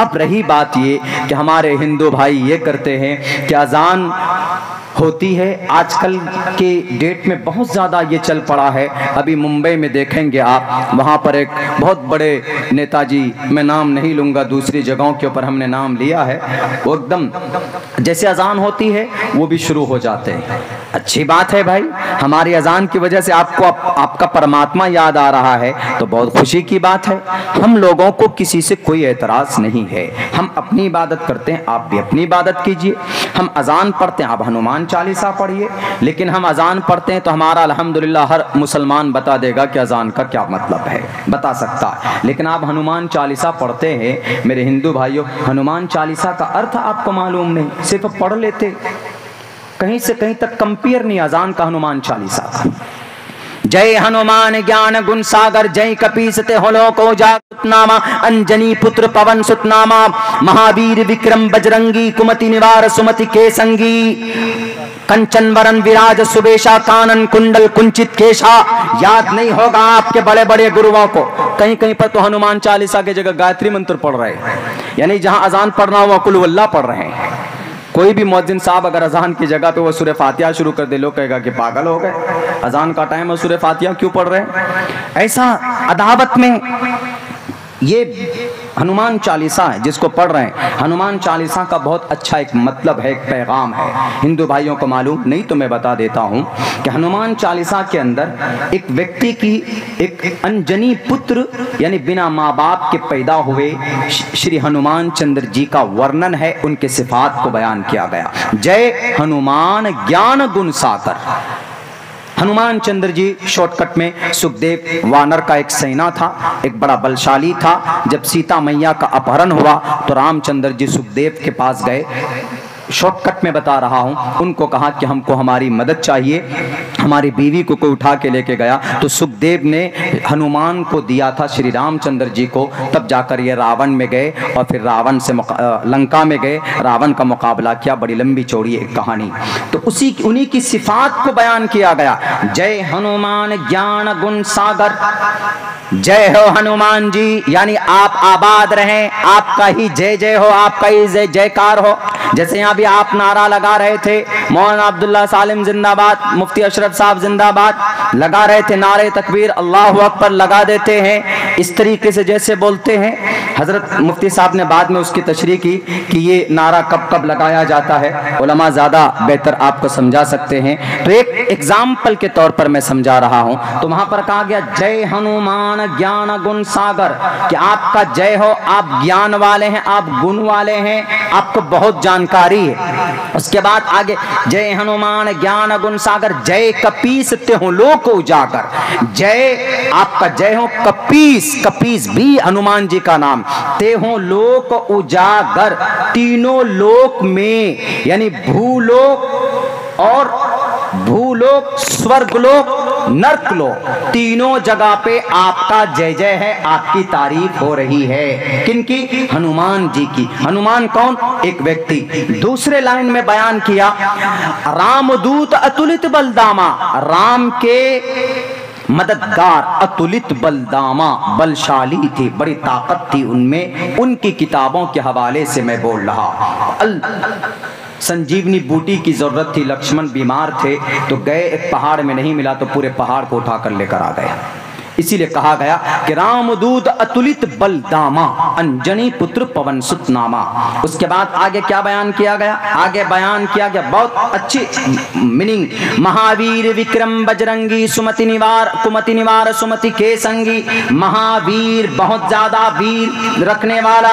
अब रही बात ये कि हमारे हिंदू भाई ये करते हैं कि अजान होती है, आजकल के डेट में बहुत ज़्यादा ये चल पड़ा है। अभी मुंबई में देखेंगे आप, वहाँ पर एक बहुत बड़े नेताजी, मैं नाम नहीं लूँगा, दूसरी जगहों के ऊपर हमने नाम लिया है, वो एकदम जैसे अजान होती है वो भी शुरू हो जाते हैं। अच्छी बात है भाई, हमारी अजान की वजह से आपको आपका परमात्मा याद आ रहा है तो बहुत खुशी की बात है। हम लोगों को किसी से कोई एतराज़ नहीं है, हम अपनी इबादत करते हैं, आप भी अपनी इबादत कीजिए। हम अजान पढ़ते हैं, आप हनुमान चालीसा पढ़िए, लेकिन हम अजान पढ़ते हैं तो हमारा अल्हम्दुलिल्लाह हर मुसलमान बता देगा कि अजान का क्या मतलब है, बता सकता है। लेकिन आप हनुमान चालीसा पढ़ते हैं मेरे हिंदू भाइयों, हनुमान चालीसा का अर्थ आपको मालूम नहीं, सिर्फ पढ़ लेते, कहीं से कहीं तक कंपेयर नहीं अजान का हनुमान चालीसा का। जय हनुमान ज्ञान गुण सागर, जय कपीसते होलो को जागृतनामा, अंजनी पुत्र पवन सुतनामा, महावीर विक्रम बजरंगी, कुमति निवार सुमति के संगी, कंचन वरन विराज सुबेशा, कानन कुंडल कुंचित केशा। याद नहीं होगा आपके बड़े बड़े गुरुओं को, कहीं कहीं पर तो हनुमान चालीसा की जगह गायत्री मंत्र पढ़ रहे हैं, यानी जहां अजान पढ़ना हो कुल वल्लाह पढ़ रहे हैं। कोई भी मुअज्जिन साहब अगर अजान की जगह पे वो सूरह फातिहा शुरू कर दे, लोग कहेगा कि पागल हो गए, अजान का टाइम है सूरह फातिहा क्यों पढ़ रहे हैं। ऐसा अदावत में ये हनुमान चालीसा है जिसको पढ़ रहे हैं, हनुमान चालीसा का बहुत अच्छा एक मतलब है, एक पैगाम है। हिंदू भाइयों को मालूम नहीं तो मैं बता देता हूँ कि हनुमान चालीसा के अंदर एक व्यक्ति की, एक अंजनी पुत्र यानी बिना माँ बाप के पैदा हुए श्री हनुमान चंद्र जी का वर्णन है, उनके सिफात को बयान किया गया। जय हनुमान ज्ञान गुण सागर। हनुमान चंद्र जी शॉर्टकट में सुखदेव वानर का एक सेना था, एक बड़ा बलशाली था। जब सीता मैया का अपहरण हुआ तो रामचंद्र जी सुखदेव के पास गए, शॉर्टकट में बता रहा हूं, उनको कहा कि हमको हमारी मदद चाहिए, हमारी बीवी को कोई उठा के लेके गया तो सुखदेव ने हनुमान को दिया था श्री रामचंद्र जी को। तब जाकर ये रावण में गए और फिर रावण से लंका में गए, रावण का मुकाबला किया। बड़ी लंबी चौड़ी एक कहानी, तो उन्हीं की सिफात को बयान किया गया। जय हनुमान ज्ञान गुण सागर, जय हो हनुमान जी, यानी आप आबाद रहें, आपका ही जय जय हो, आपका ही जय जयकार हो। जैसे यहाँ भी आप नारा लगा रहे थे, मौलाना अब्दुल्ला सालिम जिंदाबाद, मुफ्ती अशरफ साहब जिंदाबाद, लगा रहे थे नारे तकबीर, अल्लाहु अकबर लगा देते हैं इस तरीके से जैसे बोलते हैं। हजरत मुफ्ती साहब ने बाद में उसकी तशरीह की कि ये नारा कब कब लगाया जाता है, उलमा ज़्यादा बेहतर आपको समझा सकते हैं। तो एक एग्जाम्पल के तौर पर मैं समझा रहा हूँ। तो वहाँ पर कहा गया जय हनुमान ज्ञान गुण सागर, कि आपका जय हो, आप ज्ञान वाले हैं, आप गुण वाले हैं, आपको बहुत जानकारी है। उसके बाद आगे जय हनुमान ज्ञान गुण सागर, जय कपीस त्यों लोक उजागर, जय आपका जय हो कपीस, कपीस भी हनुमान जी का नाम, त्यों लोक उजागर, तीनों लोक में यानी भूलोक और भूलोक, स्वर्गलोक, नर्कलोक, तीनों जगह पे आपका जय जय है, आपकी तारीफ हो रही है। किनकी? हनुमान जी की। हनुमान कौन? एक व्यक्ति। दूसरे लाइन में बयान किया रामदूत अतुलित बलदामा, राम के मददगार, अतुलित बलदामा, बलशाली थे, बड़ी ताकत थी उनमें। उनकी किताबों के हवाले से मैं बोल रहा। संजीवनी बूटी की जरूरत थी, लक्ष्मण बीमार थे तो गए, एक पहाड़ में नहीं मिला तो पूरे पहाड़ को उठाकर लेकर आ गए। इसीलिए कहा गया कि रामदूत अतुलित बलदामा, अंजनी पुत्र पवन सुत नामा। उसके बाद आगे क्या बयान किया गया? आगे बयान किया गया बहुत अच्छी मीनिंग, महावीर विक्रम बजरंगी सुमति निवार, कुमति निवार सुमति के संगी, महावीर बहुत ज्यादा वीर रखने वाला,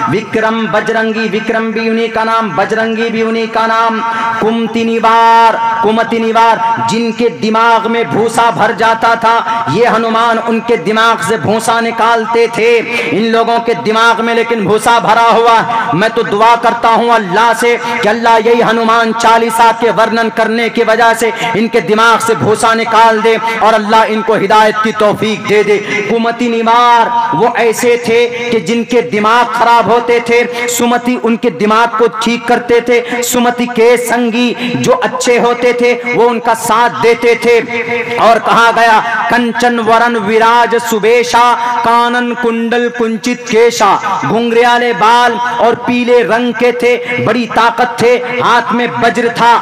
विक्रम बजरंगी, विक्रम भी उन्हीं का नाम, बजरंगी भी उन्हीं का नाम, कुमति निवार, कुमति निवार, जिनके दिमाग में भूसा भर जाता था ये हनुमान उनके दिमाग से भूसा निकालते थे। इन लोगों के दिमाग में लेकिन भूसा भरा हुआ। मैं तो दुआ करता हूं अल्लाह से कि अल्लाह यही हनुमान चालीसा के वर्णन करने की वजह से इनके दिमाग से भूसा निकाल दे और अल्लाह इनको हिदायत की तौफीक दे दे। कुमति निवार वो ऐसे थे कि जिनके दिमाग खराब होते थे, सुमति उनके दिमाग को ठीक करते थे, सुमति के संगी जो अच्छे होते थे वो उनका साथ देते थे। और कहा गया कंचन वरन विराज सुबेशा, कानन कुंडल कुंचित केशा, घुंघराले बाल और पीले रंग के थे, बड़ी ताकत थे, हाथ में वज्र था।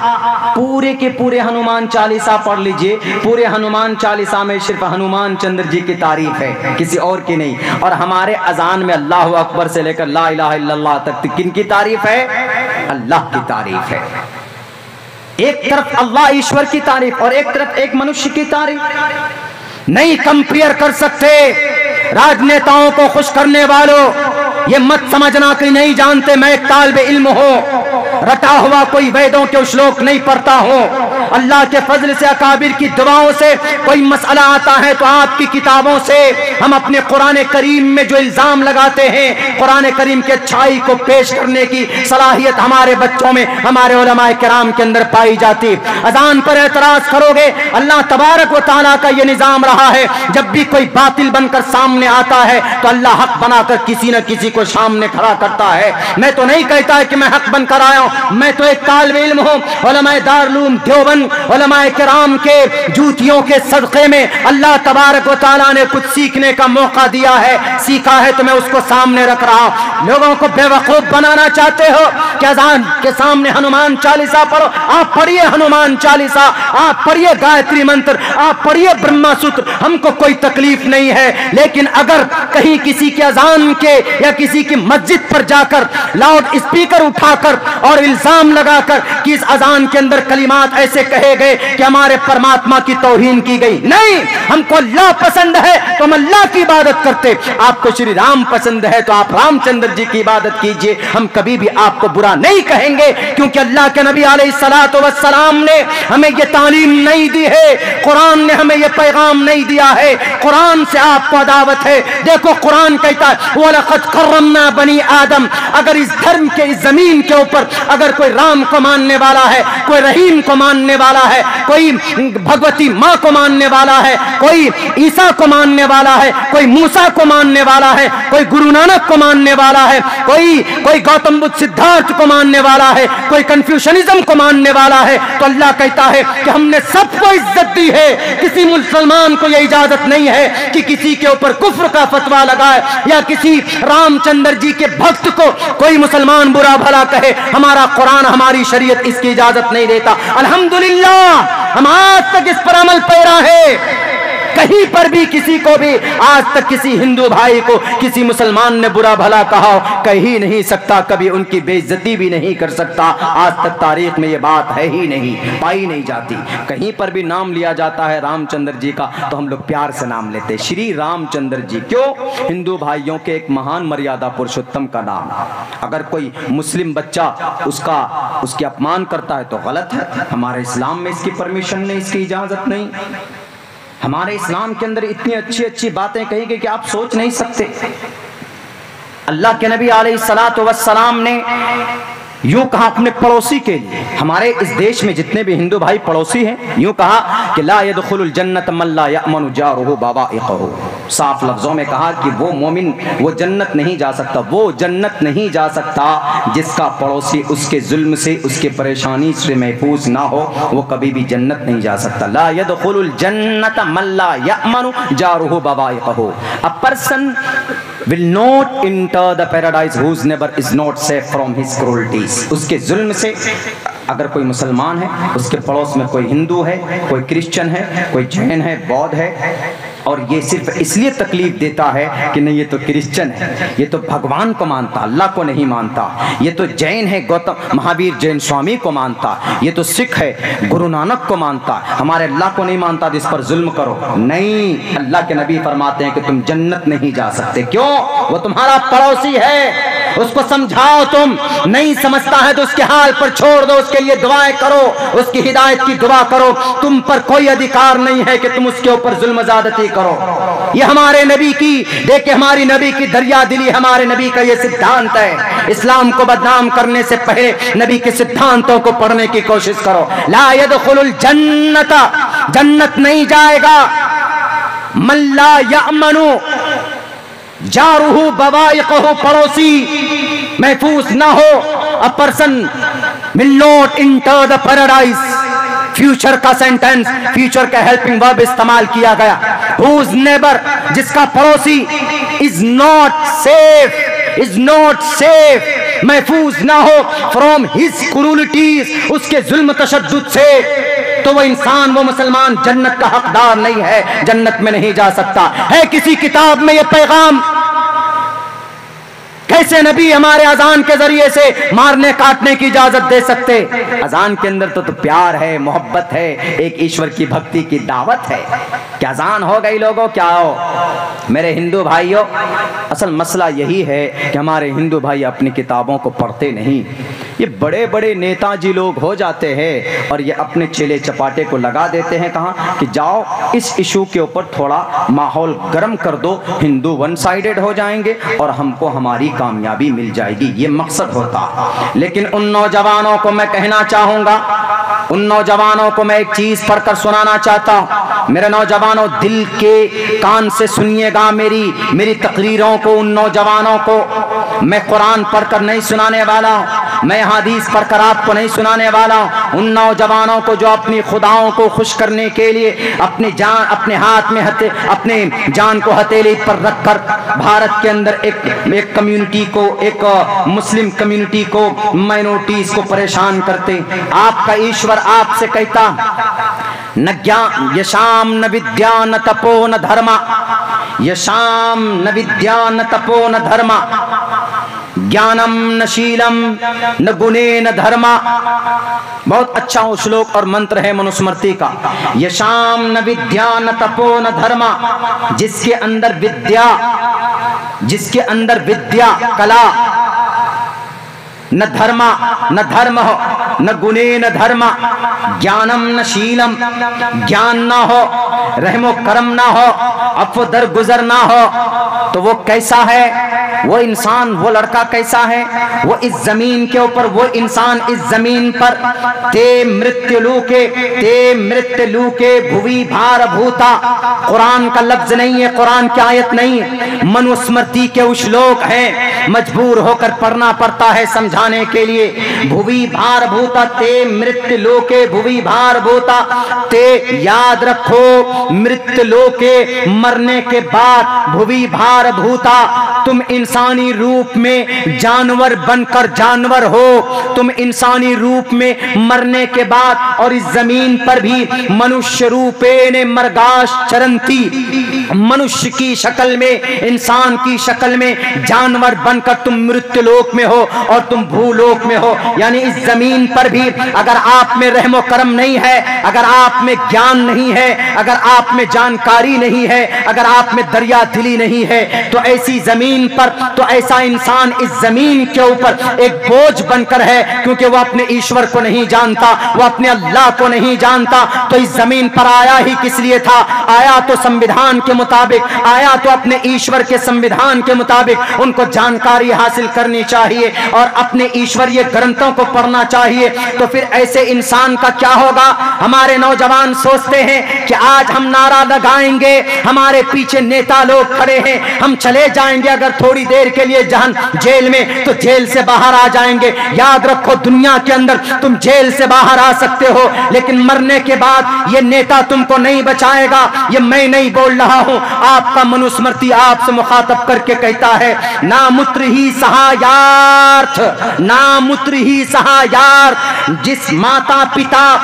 पूरे के पूरे हनुमान चालीसा पढ़ लीजिए, पूरे हनुमान चालीसा में सिर्फ हनुमान चंद्र जी की तारीफ है, किसी और की नहीं। और हमारे अजान में अल्लाह अकबर से लेकर ला इलाहा इल्लल्लाह तक किन की तारीफ है? अल्लाह की तारीफ है। एक तरफ अल्लाह ईश्वर की तारीफ और एक तरफ एक मनुष्य की तारीफ। नहीं कंपेयर कर सकते। राजनेताओं को खुश करने वालों, ये मत समझना कि नहीं जानते मैं एक तालिब इल्म हूं, रटा हुआ कोई वेदों के श्लोक नहीं पढ़ता हूं। अल्लाह के फजल से, अकाबिर की दुआओं से कोई मसला आता है तो आपकी किताबों से हम अपने कुरान करीम में जो इल्जाम लगाते हैं, कुरान करीम के अच्छाई को पेश करने की सलाहियत हमारे बच्चों में, हमारे उलमाए किराम के अंदर पाई जाती। अजान पर एतराज करोगे, अल्लाह तबारक व तआला का ये निजाम रहा है, जब भी कोई बातिल बनकर सामने आता है तो अल्लाह हक बनाकर किसी न किसी को सामने खड़ा करता है। मैं तो नहीं कहता है कि मैं हक बनकर आया हूं, मैं तो एक तालिब इल्म हूं। उलमाए दारुल उलूम देवबंद, उलमाए किराम के जूतियों के सदक़े में अल्लाह तबारक व तआला ने कुछ सीखने का मौका दिया है, सीखा है तो मैं उसको सामने रख रहा हूं। लोगों को बेवकूफ बनाना चाहते हो कि अज़ान के सामने हनुमान चालीसा पढ़ो, आप पढ़िए हनुमान चालीसा, आप पढ़िए गायत्री मंत्र, आप पढ़िए ब्रह्मा सूत्र, हमको कोई तकलीफ नहीं है। लेकिन अगर कहीं किसी के अजान के या किसी की मस्जिद पर जाकर लाउड स्पीकर उठाकर और इल्जाम लगाकर कि इस अजान के अंदर कलिमात ऐसे कहे गए कि हमारे परमात्मा की तौहीन की गई, नहीं, हमको अल्लाह पसंद है तो हम अल्लाह की इबादत करते। आपको श्री राम पसंद है तो आप रामचंद्र जी की इबादत कीजिए, हम कभी भी आपको बुरा नहीं कहेंगे, क्योंकि अल्लाह के नबी अलैहिस्सलातु वस्सलाम ने हमें यह तालीम नहीं दी है, कुरान ने हमें यह पैगाम नहीं दिया है। कुरान से आपको अदावत है। देखो कुरान कहता है वलक़द कर्रमना बनी आदम। अगर इस धर्म के, इस जमीन के ऊपर अगर कोई राम को मानने वाला है, कोई रहीम को मानने वाला है, कोई भगवती माँ को मानने वाला है, कोई ईसा को मानने वाला है, कोई मूसा को मानने वाला है, कोई गुरु नानक को मानने वाला है, कोई गौतम बुद्ध सिद्धार्थ को मानने वाला है, कोई कन्फ्यूशनिज्म को मानने वाला है। तो अल्लाह कहता है कि हमने सबको इज्जत दी है। किसी मुसलमान को यह इजाजत नहीं है कि किसी के ऊपर कुफ्र का फतवा लगाए या किसी रामचंद्र जी के भक्त को कोई मुसलमान बुरा भला कहे। हमारा कुरान, हमारी शरीयत इसकी इजाजत नहीं देता। अल्हम्दुलिल्लाह हम आज तक इस पर अमल पैरा है। कहीं पर भी किसी को भी आज तक किसी हिंदू भाई को किसी मुसलमान ने बुरा भला कहा कह ही नहीं सकता, कभी उनकी बेइज्जती भी नहीं कर सकता। आज तक तारीख में ये बात है ही नहीं, पाई नहीं जाती। कहीं पर भी नाम लिया जाता है रामचंद्र जी का तो हम लोग प्यार से नाम लेते, श्री रामचंद्र जी। क्यों? हिंदू भाइयों के एक महान मर्यादा पुरुषोत्तम का नाम। अगर कोई मुस्लिम बच्चा उसकी अपमान करता है तो गलत है। हमारे इस्लाम में इसकी परमिशन नहीं, इसकी इजाजत नहीं। हमारे इस्लाम के अंदर इतनी अच्छी अच्छी बातें कही गई कि आप सोच नहीं सकते। अल्लाह के नबी अलैहिस्सलातु वस्सलाम ने यूं कहा अपने पड़ोसी के लिए, हमारे इस देश में जितने भी हिंदू भाई पड़ोसी हैं, यूं कहा कि ला यदखुलुल जन्नत मन ला यअमनु जारुहु बावाइक़हु। साफ लफ्जों में कहा कि वो मोमिन वो जन्नत नहीं जा सकता, वो जन्नत नहीं जा सकता जिसका पड़ोसी उसके जुल्म से, उसके परेशानी से महफूज ना हो, वो कभी भी जन्नत नहीं जा सकता। ला यदखुलुल जन्नत मन ला यअमनु जारुहु बावाइक़हु। A person will not enter the paradise whose neighbor is not safe from his cruelties। उसके जुल्म से, अगर कोई मुसलमान है उसके पड़ोस में कोई हिंदू है, कोई क्रिश्चियन है, कोई जैन है, बौद्ध है, और ये सिर्फ इसलिए तकलीफ देता है कि नहीं ये तो क्रिश्चियन है, ये तो भगवान को मानता, अल्लाह को नहीं मानता, ये तो जैन है, गौतम महावीर जैन स्वामी को मानता, ये तो सिख है, गुरु नानक को मानता, हमारे अल्लाह को नहीं मानता, जिस पर जुल्म करो। नहीं, अल्लाह के नबी फरमाते हैं कि तुम जन्नत नहीं जा सकते। क्यों? वो तुम्हारा पड़ोसी है, उसको समझाओ। तुम नहीं समझता है तो उसके हाल पर छोड़ दो, उसके लिए दुआएं करो, उसकी हिदायत की दुआ करो। तुम पर कोई अधिकार नहीं है कि तुम उसके ऊपर जुल्म ज़्यादती करो। ये हमारे नबी की, देखिए हमारी नबी की दरिया दिली, हमारे नबी का ये सिद्धांत है। इस्लाम को बदनाम करने से पहले नबी के सिद्धांतों को पढ़ने की कोशिश करो। ला यदखुलुल जन्नत, जन्नत नहीं जाएगा, मल्ला यअमनु जारुहु बवाइक़हु, पड़ोसी महफूज ना हो। A person will not enter the paradise. Future का सेंटेंस, फ्यूचर का हेल्पिंग वर्ब इस्तेमाल किया गया। हुज नेबर, जिसका पड़ोसी, is not safe, is not safe, महफूज ना हो फ्रॉम हिज क्रूलिटीज, उसके जुल्म तशद्दुद से, तो वो इंसान, वो मुसलमान जन्नत का हकदार नहीं है, जन्नत में नहीं जा सकता है। किसी किताब में ये पैगाम? कैसे नबी हमारे अजान के जरिए से मारने काटने की इजाजत दे सकते? अजान के अंदर तो प्यार है, मोहब्बत है, एक ईश्वर की भक्ति की दावत है। क्या अजान हो गई लोगों? क्या हो मेरे हिंदू भाइयों? असल मसला यही है कि हमारे हिंदू भाई अपनी किताबों को पढ़ते नहीं। ये बड़े बड़े नेताजी लोग हो जाते हैं और ये अपने चेले चपाटे को लगा देते हैं कहाँ कि जाओ इस इशू के ऊपर थोड़ा माहौल गर्म कर दो, हिंदू वन साइडेड हो जाएंगे और हमको हमारी कामयाबी मिल जाएगी, ये मकसद होता। लेकिन उन नौजवानों को मैं कहना चाहूँगा, उन नौजवानों को मैं एक चीज़ पढ़कर सुनाना चाहता हूँ। मेरे नौजवानों, दिल के कान से सुनिएगा मेरी तकरीरों को। उन नौजवानों को मैं कुरान पढ़कर नहीं सुनाने वाला हूँ, मैं हदीस पढ़कर आपको नहीं सुनाने वाला हूँ। उन नौजवानों को जो अपनी खुदाओं को खुश करने के लिए अपनी जान, अपने हाथ में अपने जान को हथेली पर रखकर भारत के अंदर एक कम्युनिटी को, एक मुस्लिम कम्युनिटी को, माइनॉरिटीज को परेशान करते। आपका ईश्वर आपसे कहता, न ज्ञान यशाम न विद्या न तपो न धर्मा, यशाम न विद्या न तपो न धर्मा, ज्ञानम न शीलम न गुणे न धर्मा। बहुत अच्छा वो श्लोक और मंत्र है मनुस्मृति का। यशाम न विद्या न तपो न धर्मा, जिसके अंदर विद्या कला, न धर्मा, न धर्म हो, न गुणे न धर्मा, ज्ञानम न शीलम, ज्ञान ना हो, रहमो करम ना हो, अफ़ो दरगुजर ना हो, तो वो कैसा है? वो इंसान, वो लड़का कैसा है? वो इस जमीन के ऊपर, वो इंसान इस जमीन पर ते मृत्यु के भुवि भार भूता, कुरान का लफ्ज नहीं है, कुरान की आयत नहीं है, मनुस्मृति के श्लोक है, मजबूर होकर पढ़ना पड़ता है समझाने के लिए। भुवि भार भूता ते मृत्यु लोके भुवि भार भूता ते, याद रखो मृत्यु लोके, मरने के बाद, भुवि भार भूता, तुम इंसानी रूप में जानवर बनकर जानवर हो, तुम इंसानी रूप में मरने के बाद, और इस जमीन पर भी मनुष्य रूपेण मर्गाश चरंती, मनुष्य की शक्ल में, इंसान की शक्ल में जानवर बनकर तुम मृत्यु लोक में हो और तुम भूलोक में हो। यानी इस जमीन पर भी अगर आप में रहमो करम नहीं है, अगर आप में ज्ञान नहीं है, अगर आप में जानकारी नहीं है, अगर आप में दरिया दिली नहीं है, तो ऐसी जमीन पर, तो ऐसा इंसान इस जमीन के ऊपर एक बोझ बनकर है, क्योंकि वह अपने ईश्वर को नहीं जानता, वह अपने अल्लाह को नहीं जानता। तो इस जमीन पर आया ही किस लिए था? आया तो संविधान के मुताबिक, आया तो अपने ईश्वर के संविधान के मुताबिक उनको जानकारी हासिल करनी चाहिए और अपने ईश्वरीय ग्रंथों को पढ़ना चाहिए। तो फिर ऐसे इंसान का क्या होगा? हमारे नौजवान सोचते हैं कि आज हम नारा लगाएंगे, हमारे पीछे नेता लोग खड़े हैं, हम चले जाएंगे अगर थोड़ी देर के लिए जहन जेल में, तो जेल से बाहर आ जाएंगे। याद रखो, दुनिया के अंदर तुम जेल से बाहर आ सकते हो, लेकिन मरने के बाद ये नेता तुमको नहीं बचाएगा। ये मैं नहीं बोल रहा हूं, आपका मनुस्मृति आपसे मुखातब करके कहता है, नामुत्र ही सहायार्थ, नामुत्र ही सहायार्थ। जिस माता पिता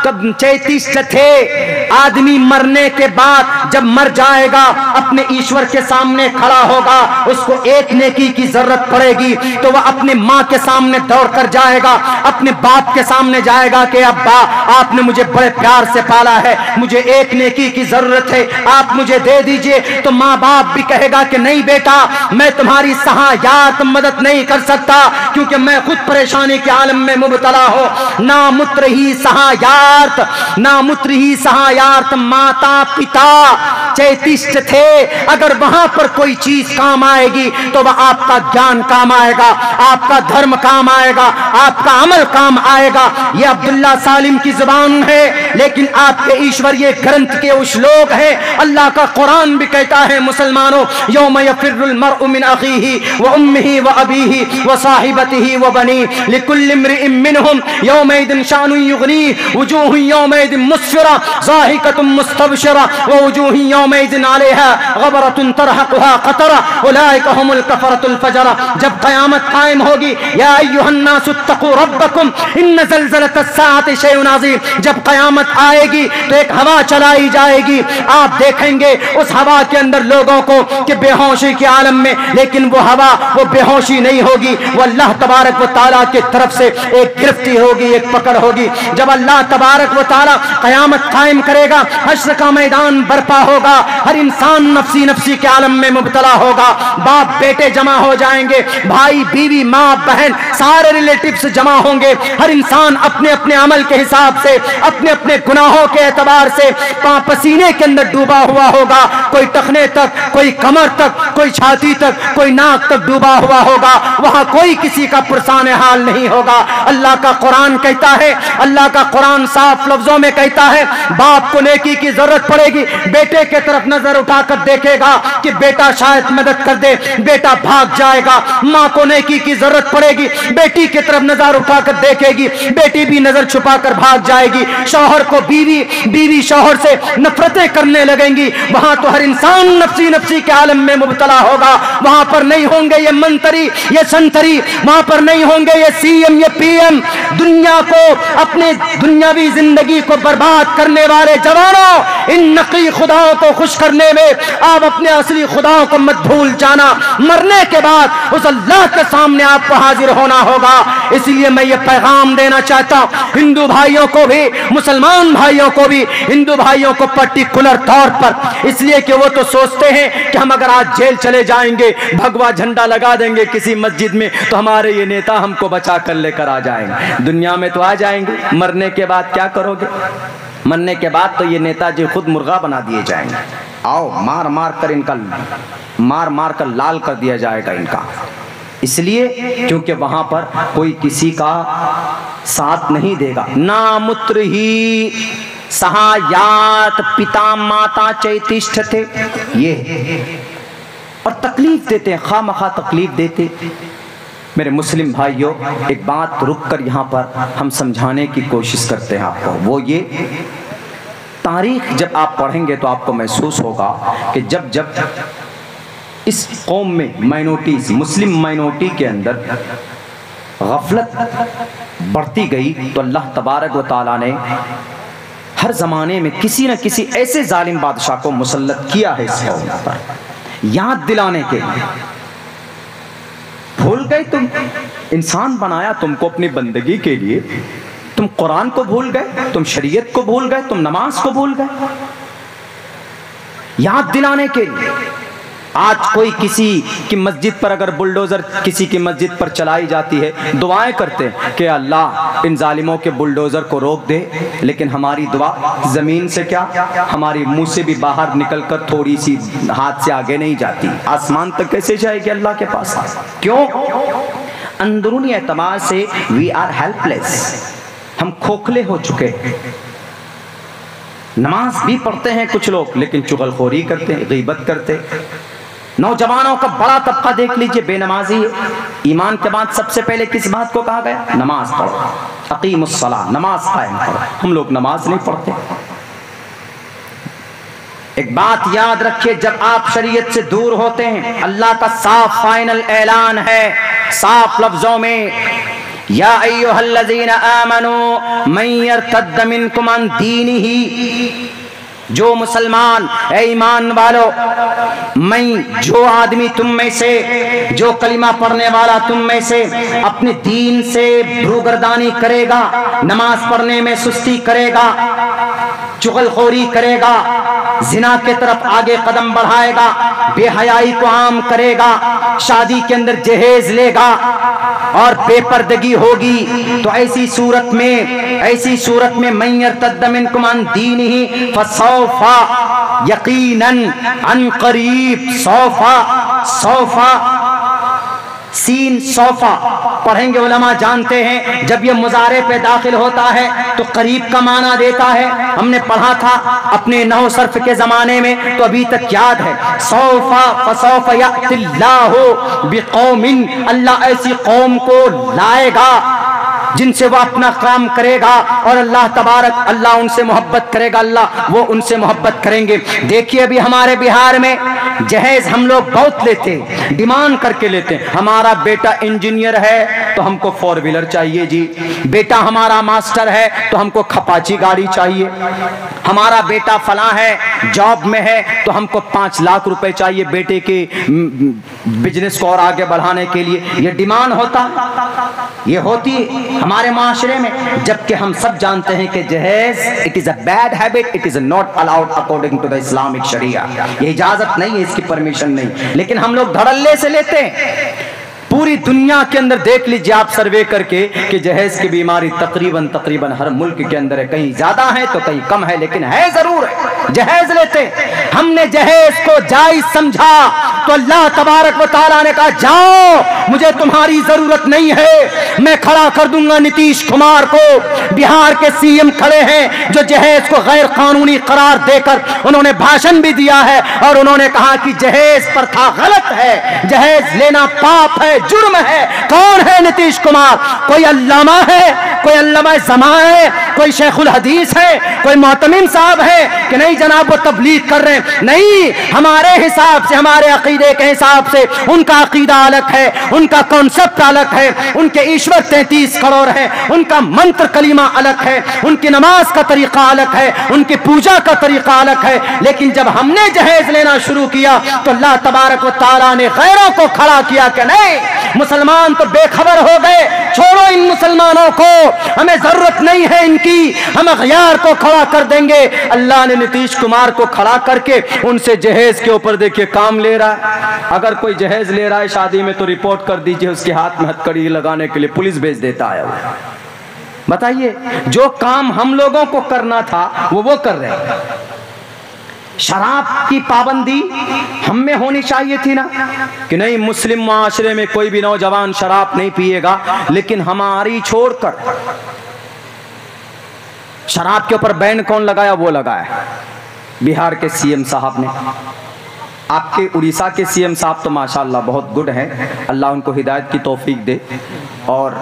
कब चैतिष्ठ थे, आदमी मरने के बाद जब मर जाएगा, अपने ईश्वर के सामने खड़ा होगा, उसको एक नेकी की जरूरत पड़ेगी, तो वह अपने माँ के सामने दौड़ कर जाएगा, अपने बाप के सामने जाएगा कि अब्बा, आपने मुझे बड़े प्यार से पाला है, मुझे एक नेकी की जरूरत है, आप मुझे दे दीजिए। तो माँ बाप भी कहेगा कि नहीं बेटा, मैं तुम्हारी सहायत मदद नहीं कर सकता, क्योंकि मैं खुद परेशानी के आलम में मुबतला हो। नामुत्र ही सहायार्थ, नामुत्र ही सहायार्थ। माता पिता चैतिष्ठ थे, अगर वहां पर कोई चीज काम आएगी तो वह आपका ज्ञान काम आएगा, आपका धर्म काम आएगा, आपका अमल काम आएगा। यह अब्दुल्ला सालिम की जुबान है, लेकिन आपके ईश्वरीय ग्रंथ के उस श्लोक है। अल्लाह का कुरान भी कहता है, मुसलमानों, यौम यफिर्रुल मर्उ मिन अखीही व उम्मिही व अबीही व साहिबतिही व बनी लिकुल्लि इम्रिइन मिनहुम यौमइदिन शानुन युगनी वजूहुन यौमइदिन मुस्फिरा ज़ाहिकतुन मुस्तबशिरा व वजूहुन यौमइदिन अलैहा गबरतुन तरहकुहा क़तरा उलाइका हुमुल कफ़रतुल फजरा। जब क़यामत कायम होगी, या अय्युहन नासु इत्तक़ू रब्बकुम इन्न ज़लज़लतस साअति शैउन अज़ीम। जब क़यामत आएगी तो एक हवा चलाई जाएगी, आप देखेंगे उस हवा के अंदर लोगों को कि बेहोशी के आलम में, लेकिन वो हवा वो बेहोशी नहीं होगी, वो अल्लाह तबारक व तआला की तरफ से एक गिरफ्ती होगी, एक पकड़ होगी। जब अल्लाह तबारक व तआला क़यामत कायम करेगा, हश्र का मैदान बर्पा होगा, हर इंसान नफ्सी नफ्सी के आलम में मुब्तला होगा, बाप बेटे जमा हो जाएंगे, भाई बीवी माँ बहन सारे रिलेटिव्स जमा होंगे, हर इंसान अपने अपने अमल के हिसाब से, अपने अपने गुनाहों के एतबार से पसीने के अंदर डूबा हुआ होगा। कोई टखने तक, कोई कमर तक, कोई छाती तक, कोई नाक तक डूबा हुआ होगा। वहां कोई किसी का पुरसान हाल नहीं होगा। अल्लाह का कुरान कहता है, अल्लाह का कुरान साफ लफ्जों में कहता है, बाप को नेकी की जरूरत पड़ेगी, बेटे के तरफ नजर उठाकर देखेगा कि बेटा शायद मदद कर दे, बेटा भाग जाएगा। माँ को नेकी की जरूरत पड़ेगी, बेटी की तरफ नजर उठाकर देखेगी, बेटी भी नजर छुपाकर भाग जाएगी। शौहर को बीवी, बीवी शौहर से नफरतें करने लगेंगी। वहां तो हर इंसान नफ्सी नफ्सी के आलम में मुब्तला होगा। वहां पर नहीं होंगे ये मंत्री, ये संतरी, वहां पर नहीं होंगे ये सीएम, ये पीएम। दुनिया को, अपने दुनियावी जिंदगी को बर्बाद करने वाले जवानों, इन नकली खुदाओं को खुश करने में आप अपने असली खुदाओं को मत भूल जाना। मरने के बाद उस अल्लाह के सामने आपको हाजिर होना होगा। इसलिए मैं ये पैगाम देना चाहता हूं हिंदू भाइयों को भी, मुसलमान भाइयों को भी, हिंदू भाइयों को पर्टिकुलर तौर पर, इसलिए कि वो तो सोचते हैं कि हम अगर आज जेल चले जाएंगे, भगवा झंडा लगा देंगे किसी मस्जिद में, तो हमारे ये नेता हमको बचा कर लेकर आ जाएंगे। दुनिया में तो आ जाएंगे, मरने के बाद क्या करोगे? मरने के बाद तो ये नेताजी खुद मुर्गा बना दिए जाएंगे। आओ मार मार कर लाल कर दिया जाएगा इनका। इसलिए क्योंकि वहां पर कोई किसी का साथ नहीं देगा। ना मूत्र ही सहायात पिता माता चैतिष्ठ थे, ये और तकलीफ देते हैं, खामखा तकलीफ देते। मेरे मुस्लिम भाइयों, एक बात रुक कर यहाँ पर हम समझाने की कोशिश करते हैं आपको, वो ये तारीख जब आप पढ़ेंगे तो आपको महसूस होगा कि जब जब इस कौम में माइनॉरिटीज, मुस्लिम माइनॉरिटी के अंदर गफलत बढ़ती गई तो अल्लाह तबारक व तआला ने हर जमाने में किसी न किसी ऐसे जालिम बादशाह को मुसल्लत किया है इस कौम पर, याद दिलाने के लिए। भूल गए तुम, इंसान बनाया तुमको अपनी बंदगी के लिए, तुम कुरान को भूल गए, तुम शरीयत को भूल गए, तुम नमाज को भूल गए। याद दिलाने के लिए आज कोई किसी की मस्जिद पर अगर बुलडोजर किसी की मस्जिद पर चलाई जाती है, दुआएं करते हैं कि अल्लाह इन जालिमों के बुलडोजर को रोक दे, लेकिन हमारी दुआ जमीन से क्या, हमारी मुंह से भी बाहर निकलकर थोड़ी सी हाथ से आगे नहीं जाती, आसमान तक कैसे जाएगी अल्लाह के पास? क्यों? अंदरूनी एतबार से वी आर हेल्पलेस, हम खोखले हो चुके। नमाज भी पढ़ते हैं कुछ लोग, लेकिन चुगलखोरी करते हैं, गीबत करते। नौजवानों का बड़ा तबका देख लीजिए, बेनमाजी है। ईमान के बाद सबसे पहले किस बात को कहा गया? नमाज पढ़ो, अकीमुस्सलाह, नमाज कायम करो। हम लोग नमाज नहीं पढ़ते। एक बात याद रखिए, जब आप शरीयत से दूर होते हैं, अल्लाह का साफ फाइनल ऐलान है, साफ लफ्जों में, या अय्युहल्लज़ीना आमनू मन यर्तद्द मिनकुम अन दीनिही, जो मुसलमान, ए ईमान वालो, मैं जो आदमी तुम में से, जो कलिमा पढ़ने वाला तुम में से अपने दीन से भ्रूगर्दानी करेगा, नमाज पढ़ने में सुस्ती करेगा, चुगलखोरी करेगा, जिना के तरफ आगे कदम बढ़ाएगा, बेहयाई को आम करेगा, शादी के अंदर जहेज लेगा और बेपर्दगी होगी, तो ऐसी सूरत में मन यर्तद्द मिनकुम अन दीनिही फसौफा यकीनन अन करीब, सौफा सीन सौफा पढ़ेंगे उलमा जानते हैं, जब ये मुजारे पे दाखिल होता है तो करीब का माना देता है। हमने पढ़ा था अपने नौ सर्फ के जमाने में, तो अभी तक याद है। सौफा फसौफा यअतिल्लाहु बिकौमिन, अल्लाह ऐसी कौम को लाएगा जिनसे वो अपना काम करेगा और अल्लाह तबारक, अल्लाह उनसे मोहब्बत करेगा, अल्लाह वो उनसे मोहब्बत करेंगे। देखिए अभी हमारे बिहार में जहेज हम लोग बहुत लेते हैं, डिमांड करके लेते हैं। हमारा बेटा इंजीनियर है तो हमको 4 व्हीलर चाहिए जी, बेटा हमारा मास्टर है तो हमको खपाची गाड़ी चाहिए, हमारा बेटा फला है जॉब में है तो हमको 5 लाख रुपए चाहिए बेटे के बिजनेस को और आगे बढ़ाने के लिए। ये डिमांड होता, ये होती हमारे माशरे में, जबकि हम सब जानते हैं कि जहेज it is a bad habit, it is not allowed according to the Islamic शरिया। ये इजाजत नहीं है, इसकी परमिशन नहीं, लेकिन हम लोग धड़ल्ले से लेते हैं। पूरी दुनिया के अंदर देख लीजिए आप सर्वे करके कि जहेज की बीमारी तकरीबन हर मुल्क के अंदर है, कहीं ज्यादा है तो कहीं कम है, लेकिन है जरूर है। जहेज लेते, हमने जहेज को जायज समझा तो अल्लाह तबारक व तआला ने कहा जाओ, मुझे तुम्हारी जरूरत नहीं है, मैं खड़ा कर दूंगा नीतीश कुमार को। बिहार के सीएम खड़े हैं जो जहेज को गैर कानूनी करार देकर उन्होंने भाषण भी दिया है और उन्होंने कहा कि जहेज प्रथा गलत है, जहेज लेना पाप है, जुर्म है। कौन है नीतीश कुमार? कोई अल्लामा है, कोई अल्लामा जमा है, कोई शेखुल हदीस है, कोई मोहतमिम साहब है कि नहीं जनाब वो तबलीग कर रहे हैं? नहीं, हमारे हिसाब से, हमारे अकीदे के हिसाब से उनका अकीदा अलग है, उनका कॉन्सेप्ट अलग है, उनके ईश्वर 33 करोड़ है, उनका मंत्र कलीमा अलग है, उनकी नमाज का तरीका अलग है, उनकी पूजा का तरीका अलग है। लेकिन जब हमने जहेज लेना शुरू किया तो अल्लाह तबारक व तआला ने गैरों को खड़ा किया कि नहीं, मुसलमान तो बेखबर हो गए, छोड़ो इन मुसलमानों को, हमें जरूरत नहीं है इनकी, हम गैर को खड़ा कर देंगे। अल्लाह ने नीतीश कुमार को खड़ा करके उनसे जहेज के ऊपर देखिए काम ले रहा है। अगर कोई जहेज ले रहा है शादी में तो रिपोर्ट कर दीजिए, उसके हाथ में हथकड़ी लगाने के लिए पुलिस भेज देता है। बताइए, जो काम हम लोगों को करना था वो कर रहे हैं। शराब की पाबंदी हम में होनी चाहिए थी ना, कि नहीं मुस्लिम मुआशरे में कोई भी नौजवान शराब नहीं पिएगा, लेकिन हमारी छोड़कर शराब के ऊपर बैन कौन लगाया? वो लगाया बिहार के सीएम साहब ने। आपके उड़ीसा के सीएम साहब तो माशाअल्लाह बहुत गुड हैं, अल्लाह उनको हिदायत की तौफीक दे और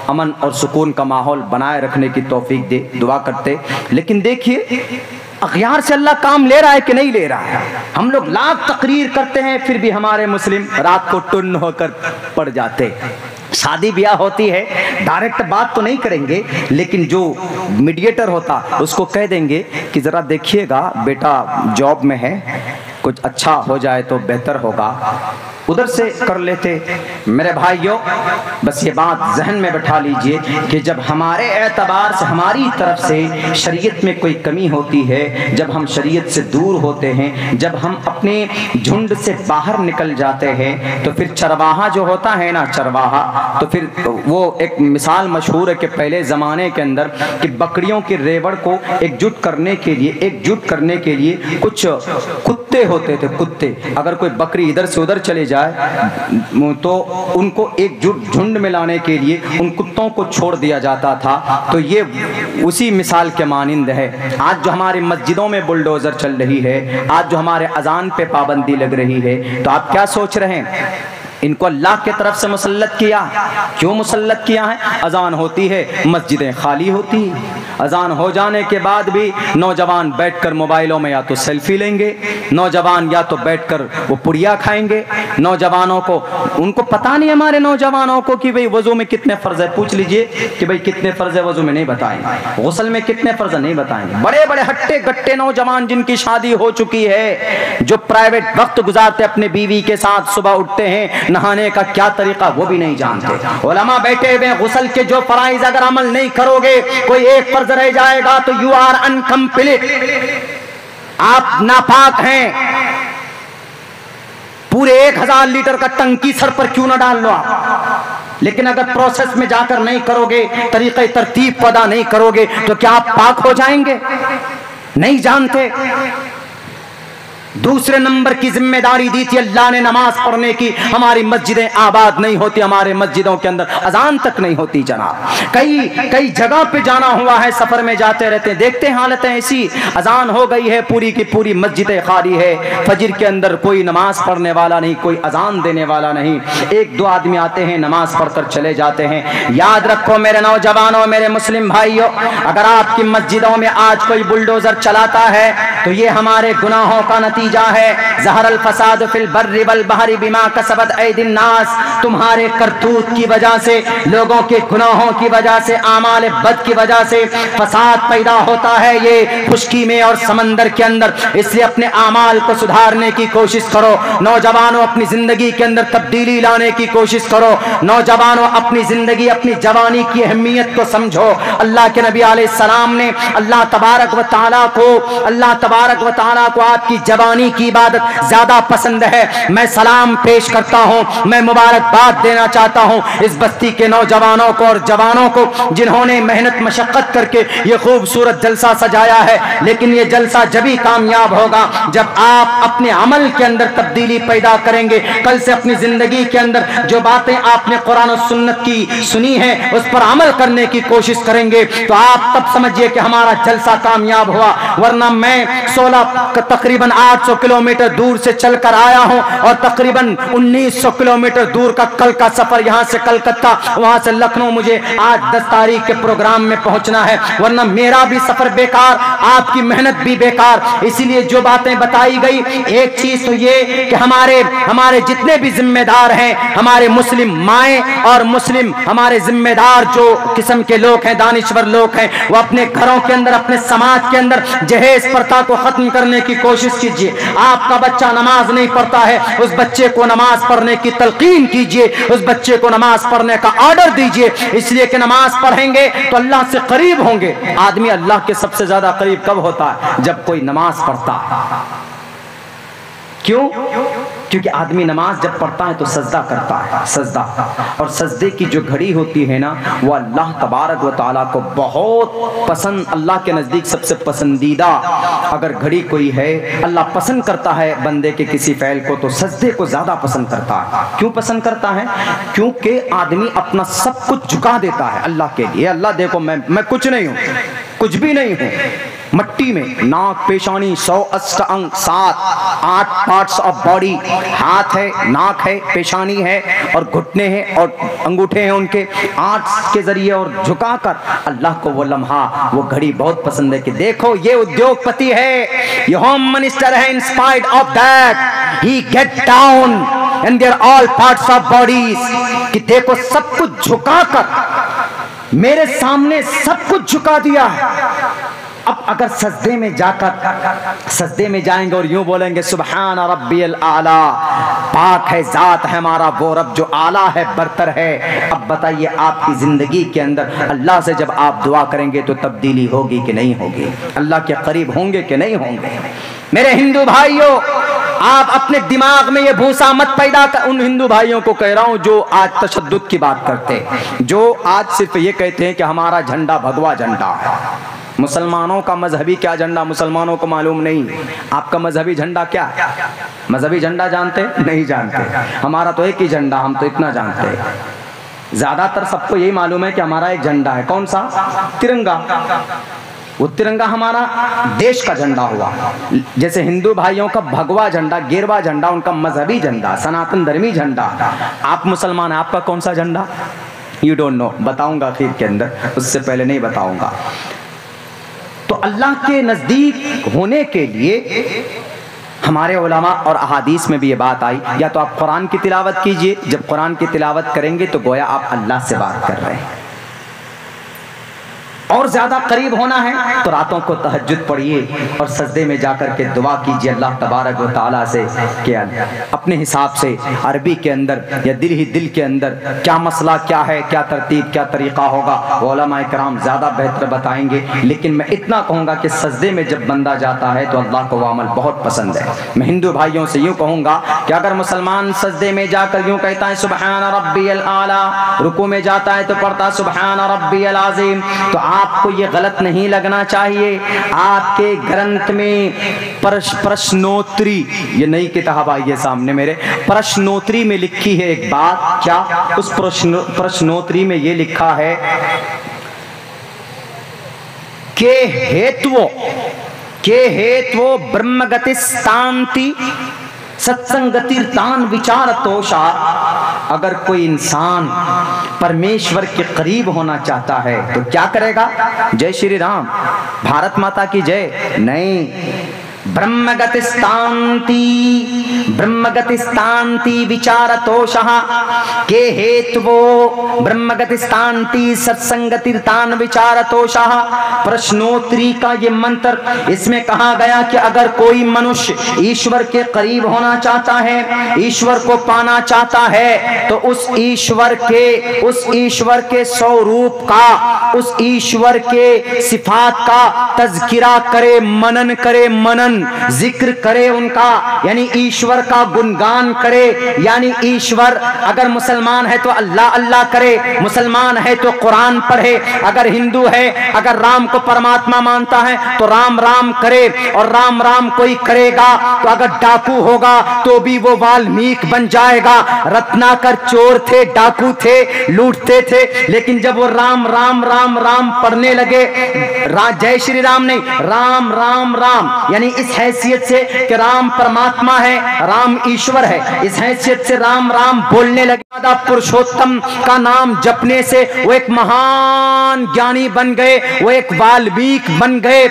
अमन और सुकून का माहौल बनाए रखने की तौफीक दे, दुआ करते। लेकिन देखिए अखियार से अल्लाह काम ले रहा है कि नहीं ले रहा है। हम लोग लाख तकरीर करते हैं, फिर भी हमारे मुस्लिम रात को टुन्न होकर पड़ जाते। शादी ब्याह होती है, डायरेक्ट बात तो नहीं करेंगे, लेकिन जो मीडिएटर होता उसको कह देंगे कि ज़रा देखिएगा बेटा जॉब में है, कुछ अच्छा हो जाए तो बेहतर होगा, उधर से कर लेते। मेरे भाइयों, बस ये बात जहन में बैठा लीजिए कि जब हमारे एतबार से, हमारी तरफ से शरीयत में कोई कमी होती है, जब हम शरीयत से दूर होते हैं, जब हम अपने झुंड से बाहर निकल जाते हैं, तो फिर चरवाहा जो होता है ना, चरवाहा, तो फिर वो एक मिसाल मशहूर है कि पहले ज़माने के अंदर कि बकरियों के रेवड़ को एकजुट करने के लिए कुछ कुत्ते होते थे। कुत्ते, अगर कोई बकरी इधर से उधर चले जाए तो उनको एकजुट झुंड में लाने के लिए उन कुत्तों को छोड़ दिया जाता था। तो ये उसी मिसाल के मानिंद है। आज जो हमारी मस्जिदों में बुलडोजर चल रही है, आज जो हमारे अजान पे पाबंदी लग रही है, तो आप क्या सोच रहे हैं? इनको अल्लाह के तरफ से मुसल्लत किया। क्यों मुसल्लत किया है? अजान होती है, मस्जिदें खाली होती हैं। अजान हो जाने के बाद भी नौजवान बैठकर मोबाइलों में या तो सेल्फी लेंगे, नौजवान या तो बैठकर वो पुड़िया खाएंगे। नौजवानों को, उनको पता नहीं हमारे नौजवानों को कि भाई वजू में कितने फ़र्ज़ है। पूछ लीजिए कि भाई कितने फ़र्ज़ है वजू में, नहीं बताएंगे। गुस्ल में कितने फ़र्ज़ नहीं बताएंगे। बड़े बड़े हट्टे गट्टे नौजवान जिनकी शादी हो चुकी है, जो प्राइवेट वक्त गुजारते अपने बीवी के साथ, सुबह उठते हैं, नहाने का क्या तरीका वो भी नहीं जानते। उलमा बैठे हुए, गुस्ल के जो फराइज अगर अमल नहीं करोगे, कोई एक फर्ज रह जाएगा तो यू आर अनकम्प्लीट, आप नापाक हैं। पूरे 1000 लीटर का टंकी सर पर क्यों ना डाल लो आप, लेकिन अगर प्रोसेस में जाकर नहीं करोगे, तरीक़े तरतीब को अदा नहीं करोगे, तो क्या आप पाक हो जाएंगे? नहीं जानते। दूसरे नंबर की जिम्मेदारी दी थी अल्लाह ने नमाज पढ़ने की। हमारी मस्जिदें आबाद नहीं होती, हमारे मस्जिदों के अंदर अजान तक नहीं होती जनाब। कई जगह पे जाना हुआ है, सफर में जाते रहते हैं, देखते हैं हालतें ऐसी, अजान हो गई है, पूरी की पूरी मस्जिदें खाली है, फजर के अंदर कोई नमाज पढ़ने वाला नहीं, कोई अजान देने वाला नहीं। 1-2 आदमी आते हैं, नमाज पढ़कर चले जाते हैं। याद रखो मेरे नौजवानों, मेरे मुस्लिम भाइयों, अगर आपकी मस्जिदों में आज कोई बुलडोजर चलाता है तो ये हमारे गुनाहों का नतीजा है। ज़हरल फसाद फिल बर्रि वल बहरी बिमा कसबत ऐदिन नास, तुम्हारे करतूत की वजह से, लोगों के गुनाहों की वजह से, आमाल बद की वजह से फसाद पैदा होता है ये खुश्की में और समंदर के अंदर। इसलिए अपने आमाल को सुधारने की कोशिश करो। नौजवानों, अपनी जिंदगी के अंदर तब्दीली लाने की कोशिश करो। नौजवानों, अपनी जिंदगी, अपनी जवानी की अहमियत को समझो। अल्लाह के नबी अलैहि सलाम ने अल्लाह तबारक व तआला को आपकी जवानी की इबादत ज्यादा पसंद है। मैं सलाम पेश करता हूं, मैं मुबारकबाद देना चाहता हूं इस बस्ती के नौजवानों को और जवानों को, जिन्होंने मेहनत मशक्कत करके ये खूबसूरत जलसा सजाया है। लेकिन ये जलसा जभी कामयाब होगा जब आप अपने अमल के अंदर तब्दीली पैदा करेंगे। कल से अपनी जिंदगी के अंदर जो बातें आपने कुरान और सुन्नत की सुनी है उस पर अमल करने की कोशिश करेंगे, तो आप तब समझिए कि हमारा जलसा कामयाब हुआ। वरना मैं 16 तकरीबन 800 किलोमीटर दूर से चलकर आया हूं और तकरीबन 1900 किलोमीटर दूर का कल का सफर, यहां से कलकत्ता, वहां से लखनऊ, मुझे आज 10 तारीख के प्रोग्राम में पहुंचना है। वरना मेरा भी सफर बेकार, आपकी मेहनत भी बेकार। इसीलिए जो बातें बताई गई, एक चीज तो ये कि हमारे जितने भी जिम्मेदार हैं, हमारे मुस्लिम माए और मुस्लिम हमारे जिम्मेदार जो किस्म के लोग हैं, दानिश्वर लोग हैं, वो अपने घरों के अंदर, अपने समाज के अंदर जहेज प्रथा को खत्म करने की कोशिश कीजिए। आपका बच्चा नमाज नहीं पढ़ता है, उस बच्चे को नमाज पढ़ने की तलकीन कीजिए, उस बच्चे को नमाज पढ़ने का ऑर्डर दीजिए। इसलिए कि नमाज पढ़ेंगे तो अल्लाह से करीब होंगे। आदमी अल्लाह के सबसे ज्यादा करीब कब होता है? जब कोई नमाज पढ़ता है। क्यों? क्योंकि आदमी नमाज जब पढ़ता है तो सजदा करता है, सजदा, और सजदे की जो घड़ी होती है ना वो अल्लाह तबारक व तआला को बहुत पसंद, अल्लाह के नज़दीक सबसे पसंदीदा अगर घड़ी कोई है, अल्लाह पसंद करता है बंदे के किसी फ़ैल को तो सजदे को ज़्यादा पसंद करता है। क्यों पसंद करता है? क्योंकि आदमी अपना सब कुछ झुका देता है अल्लाह के लिए। अल्लाह देखो मैं कुछ नहीं हूँ, कुछ भी नहीं हूँ, मट्टी में, नाक, पेशानी, 100 अष्ट अंग, 8 पार्ट्स ऑफ बॉडी, हाथ है, नाक है, पेशानी है और घुटने हैं और अंगूठे हैं उनके, 8 के जरिए और झुकाकर अल्लाह को वो लम्हा, वो घड़ी बहुत पसंद है कि देखो ये उद्योगपति है, ये होम मिनिस्टर है, in spite of that he get down and there all parts of bodies, कि देखो सब कुछ झुकाकर मेरे सामने सब कुछ झुका दिया है। अब अगर सजदे में जाकर, सजदे में जाएंगे और यूं बोलेंगे सुबहान रब्बियल आला, पाक है जात है हमारा वो रब जो आला है, बरतर है। अब बताइए आपकी जिंदगी के अंदर अल्लाह से जब आप दुआ करेंगे तो तब्दीली होगी कि नहीं होगी? अल्लाह के करीब होंगे कि नहीं होंगे? मेरे हिंदू भाइयों, आप अपने दिमाग में ये भूसा मत पैदा कर। उन हिंदू भाइयों को कह रहा हूं जो आज तशद्दुद की बात करते हैं, जो आज सिर्फ ये कहते हैं कि हमारा झंडा भगवा झंडा है। मुसलमानों का मजहबी क्या झंडा मुसलमानों को मालूम नहीं। आपका मजहबी झंडा क्या है? मजहबी झंडा जानते नहीं? जानते। हमारा तो एक ही झंडा, हम तो इतना जानते हैं। ज्यादातर सबको यही मालूम है कि हमारा एक झंडा है, कौन सा? तिरंगा। वो तिरंगा हमारा देश का झंडा हुआ। जैसे हिंदू भाइयों का भगवा झंडा, गेरवा झंडा उनका मजहबी झंडा, सनातन धर्मी झंडा। आप मुसलमान, आपका कौन सा झंडा? You don't know. बताऊंगा आखिर के अंदर, उससे पहले नहीं बताऊंगा। तो अल्लाह के नज़दीक होने के लिए हमारे उलमा और अहादीस में भी ये बात आई, या तो आप कुरान की तिलावत कीजिए, जब कुरान की तिलावत करेंगे तो गोया आप अल्लाह से बात कर रहे हैं। और ज्यादा करीब होना है तो रातों को तहज्जुद पढ़िए और सजदे में जाकर के दुआ कीजिए अल्लाह तबारक व तआला से कि अपने हिसाब से अरबी के अंदर या दिल ही दिल के अंदर क्या मसला क्या है, क्या तरतीब, क्या तरीका होगा, उलमा किराम ज़्यादा बेहतर बताएंगे। लेकिन मैं इतना कहूँगा कि सजदे में जब बंदा जाता है तो अल्लाह को वो अमल बहुत पसंद है। मैं हिंदू भाइयों से यूँ कहूँगा कि अगर मुसलमान सजदे में जाकर यूँ कहता है सुबहान रब्बियल आला, रुकू में जाता है तो पढ़ता सुबहान रब्बियल आज़ीम, तो आपको ये गलत नहीं लगना चाहिए। आपके ग्रंथ में प्रश्नोत्तरी, ये नई किताब आई है सामने मेरे, प्रश्नोत्तरी में लिखी है एक बात। क्या? उस प्रश्नोत्तरी में ये लिखा है के हेतु ब्रह्मगति स्थान्ति सत्संगतिर्तान विचार तोषा। अगर कोई इंसान परमेश्वर के करीब होना चाहता है तो क्या करेगा? जय श्री राम, भारत माता की जय। नहीं, ब्रह्मगति स्थान्ति विचार तोषः के हेतुवो ब्रह्मगति स्थान्ति सत्संगतिर्तान विचार तोषः। प्रश्नोत्तरी का ये मंत्र, इसमें कहा गया कि अगर कोई मनुष्य ईश्वर के करीब होना चाहता है, ईश्वर को पाना चाहता है, तो उस ईश्वर के स्वरूप का, उस ईश्वर के सिफात का तज़किरा करे, मनन करे, जिक्र करे उनका, यानी ईश्वर का गुणगान करे। यानी ईश्वर, अगर मुसलमान है तो अल्लाह अल्लाह करे, मुसलमान है तो कुरान पढ़े, अगर हिंदू है, अगर राम को परमात्मा मानता है तो राम राम करे, और राम राम कोई करेगा तो अगर डाकू होगा तो भी वो वाल्मीकि बन जाएगा। रत्नाकर चोर थे, डाकू थे, लूटते थे, लेकिन जब वो राम राम राम राम पढ़ने लगे, जय श्री राम नहीं, राम राम राम, यानी इस हैसियत से कि राम परमात्मा है, राम ईश्वर है, इस हैसियत से राम राम बोलने लगे। पुरुषोत्तम का नाम जपने से वो एक महान ज्ञानी बन गए, वो एक वाल्मीकि बन गए,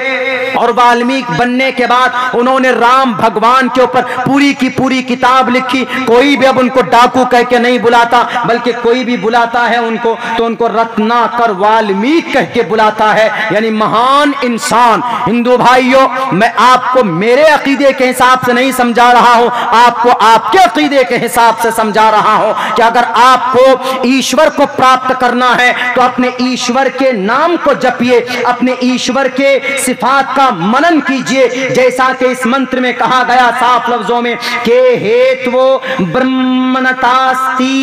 और वाल्मीकि बनने के बाद उन्होंने राम भगवान के ऊपर पूरी की पूरी किताब लिखी। कोई भी अब उनको डाकू कह के नहीं बुलाता, बल्कि कोई भी बुलाता है उनको तो उनको रत्नाकर वाल्मीकि कह के बुलाता है, यानी महान इंसान। हिंदू भाइयों, मैं आपको मेरे अकीदे के हिसाब से नहीं समझा रहा हूं, आपको आपके अकीदे के हिसाब से समझा रहा हूं कि अगर आपको ईश्वर को प्राप्त करना है तो अपने ईश्वर के नाम को जपिए, अपने ईश्वर के सिफात का मनन कीजिए, जैसा कि इस मंत्र में कहा गया साफ लफ्जों में के हेतु ब्रह्मणतास्ति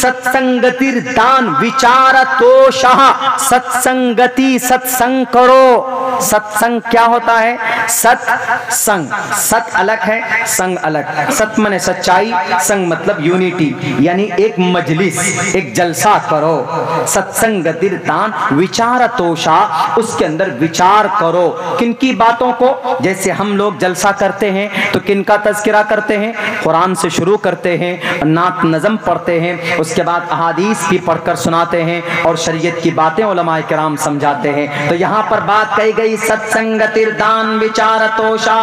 सत्संगतिर्दान विचारतोषः। सत्संगति, सत्संग करो। सत्संग क्या होता है? सत्संग, सत अलग है, संग अलग। सत माने सच्चाई, संग मतलब यूनिटी, यानी एक मजलिस, एक जलसा करो। सत्संगतिर्दान विचारतोषा, उसके अंदर विचार करो। किनकी बातों को? जैसे हम लोग जलसा करते हैं तो किनका तज़किरा करते हैं? कुरान से शुरू करते हैं, नात नज़म पढ़ते हैं, उसके बाद अहादीस भी पढ़कर सुनाते हैं और शरीयत की बातें उलमाए किराम समझाते हैं। तो यहाँ पर बात कही गई सत्संगतिर्दान विचारतोषा।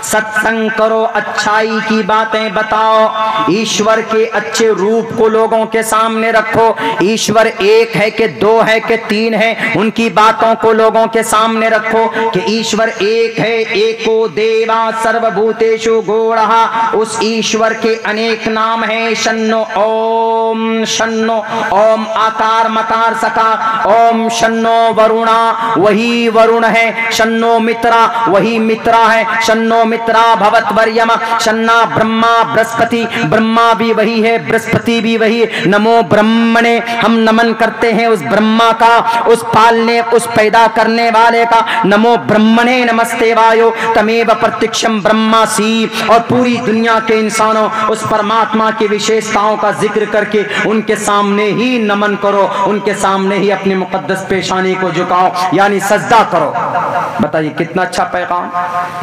सत्संग करो, अच्छाई की बातें बताओ, ईश्वर के अच्छे रूप को लोगों के सामने रखो। ईश्वर एक है कि दो है कि तीन है, उनकी बातों को लोगों के सामने रखो कि ईश्वर एक है, एको देवा सर्वभूतेषु गूढ़ः। उस ईश्वर के अनेक नाम हैं। शन्नो ओम, शन्नो ओम आकार मकार सकार, ओम शन्नो वरुणा, वही वरुण है। शन्नो मित्रा, वही मित्रा है। शन्नो मित्रा भवत वर्यम, शन्ना ब्रह्मा बृहस्पति, ब्रह्मा भी वही है, बृहस्पति भी वही है। नमो ब्रह्मणे, हम नमन करते हैं उस ब्रह्मा का, उस पालने, उस पैदा करने वाले का। नमो ब्रह्मणे नमस्ते वायो तमेव प्रत्यक्षम ब्रह्मासी। और पूरी दुनिया के इंसानों उस परमात्मा की विशेषताओं का जिक्र करके उनके सामने ही नमन करो, उनके सामने ही अपनी मुकद्दस पेशानी को झुकाओ, यानी सजदा करो। बताइए कितना अच्छा पैगाम।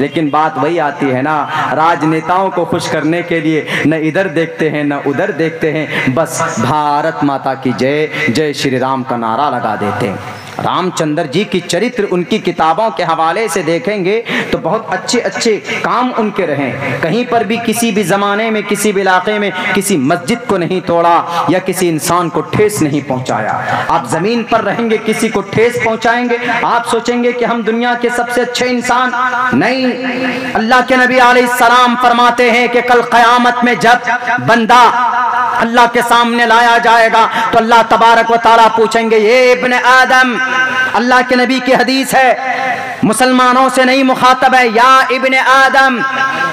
लेकिन बात वही आती है ना, राजनेताओं को खुश करने के लिए न इधर देखते हैं न उधर देखते हैं, बस भारत माता की जय, जय श्री राम का नारा लगा देते हैं। रामचंद्र जी की चरित्र उनकी किताबों के हवाले से देखेंगे तो बहुत अच्छे अच्छे काम उनके रहे। कहीं पर भी किसी भी ज़माने में किसी भी इलाके में किसी मस्जिद को नहीं तोड़ा या किसी इंसान को ठेस नहीं पहुंचाया। आप ज़मीन पर रहेंगे किसी को ठेस पहुंचाएंगे, आप सोचेंगे कि हम दुनिया के सबसे अच्छे इंसान। नहीं, अल्लाह के नबी अलैहिस्सलाम फरमाते हैं कि कल क़यामत में जब बंदा अल्लाह के सामने लाया जाएगा तो अल्लाह तबारक व तआला पूछेंगे, ये इब्ने आदम, अल्लाह के नबी की हदीस है, मुसलमानों से नहीं मुखातब है, या इब्ने आदम,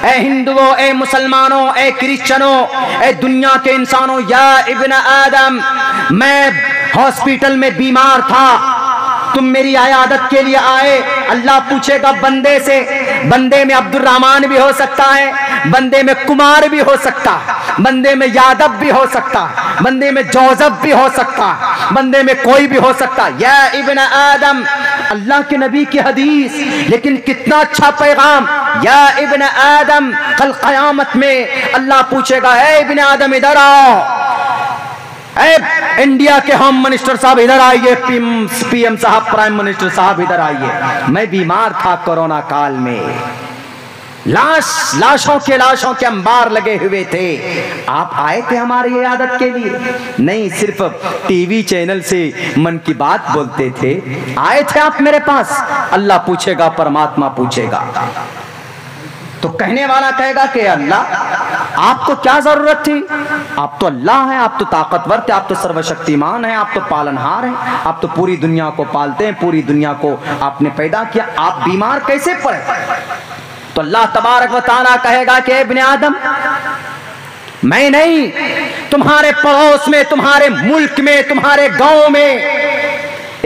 ए हिंदुओं, ए मुसलमानों, ए क्रिश्चियनों, ए दुनिया के इंसानों, या इब्ने आदम, मैं हॉस्पिटल में बीमार था, तुम मेरी आयादत के लिए आए। अल्लाह पूछेगा बंदे से, बंदे में अब्दुल रहमान भी हो सकता है, बंदे में कुमार भी हो सकता है, बंदे में यादव भी हो सकता है, बंदे में जोसेफ भी हो सकता है, बंदे में कोई भी हो सकता है। या इब्ने आदम, अल्लाह के नबी की हदीस, लेकिन कितना अच्छा पैगाम। या इब्ने आदम, कल क़यामत में अल्लाह पूछेगा, ए इब्ने आदम इधर आओ, इंडिया के होम मिनिस्टर साहब इधर आइए, पीएम साहब, प्राइम मिनिस्टर साहब इधर आइए, मैं बीमार था कोरोना काल में, लाशों के अंबार लगे हुए थे, आप आए थे हमारी इयादत के लिए? नहीं, सिर्फ टीवी चैनल से मन की बात बोलते थे, आए थे आप मेरे पास? अल्लाह पूछेगा, परमात्मा पूछेगा। तो कहने वाला कहेगा कि अल्लाह आपको क्या जरूरत थी, आप तो अल्लाह हैं, आप तो ताकतवर थे, आप तो सर्वशक्तिमान हैं, आप तो पालनहार हैं, आप तो पूरी दुनिया को पालते हैं, पूरी दुनिया को आपने पैदा किया, आप बीमार कैसे पड़े? तो अल्लाह तबारक व तआला कहेगा कि इब्ने आदम, मैं नहीं, तुम्हारे पड़ोस में, तुम्हारे मुल्क में, तुम्हारे गांव में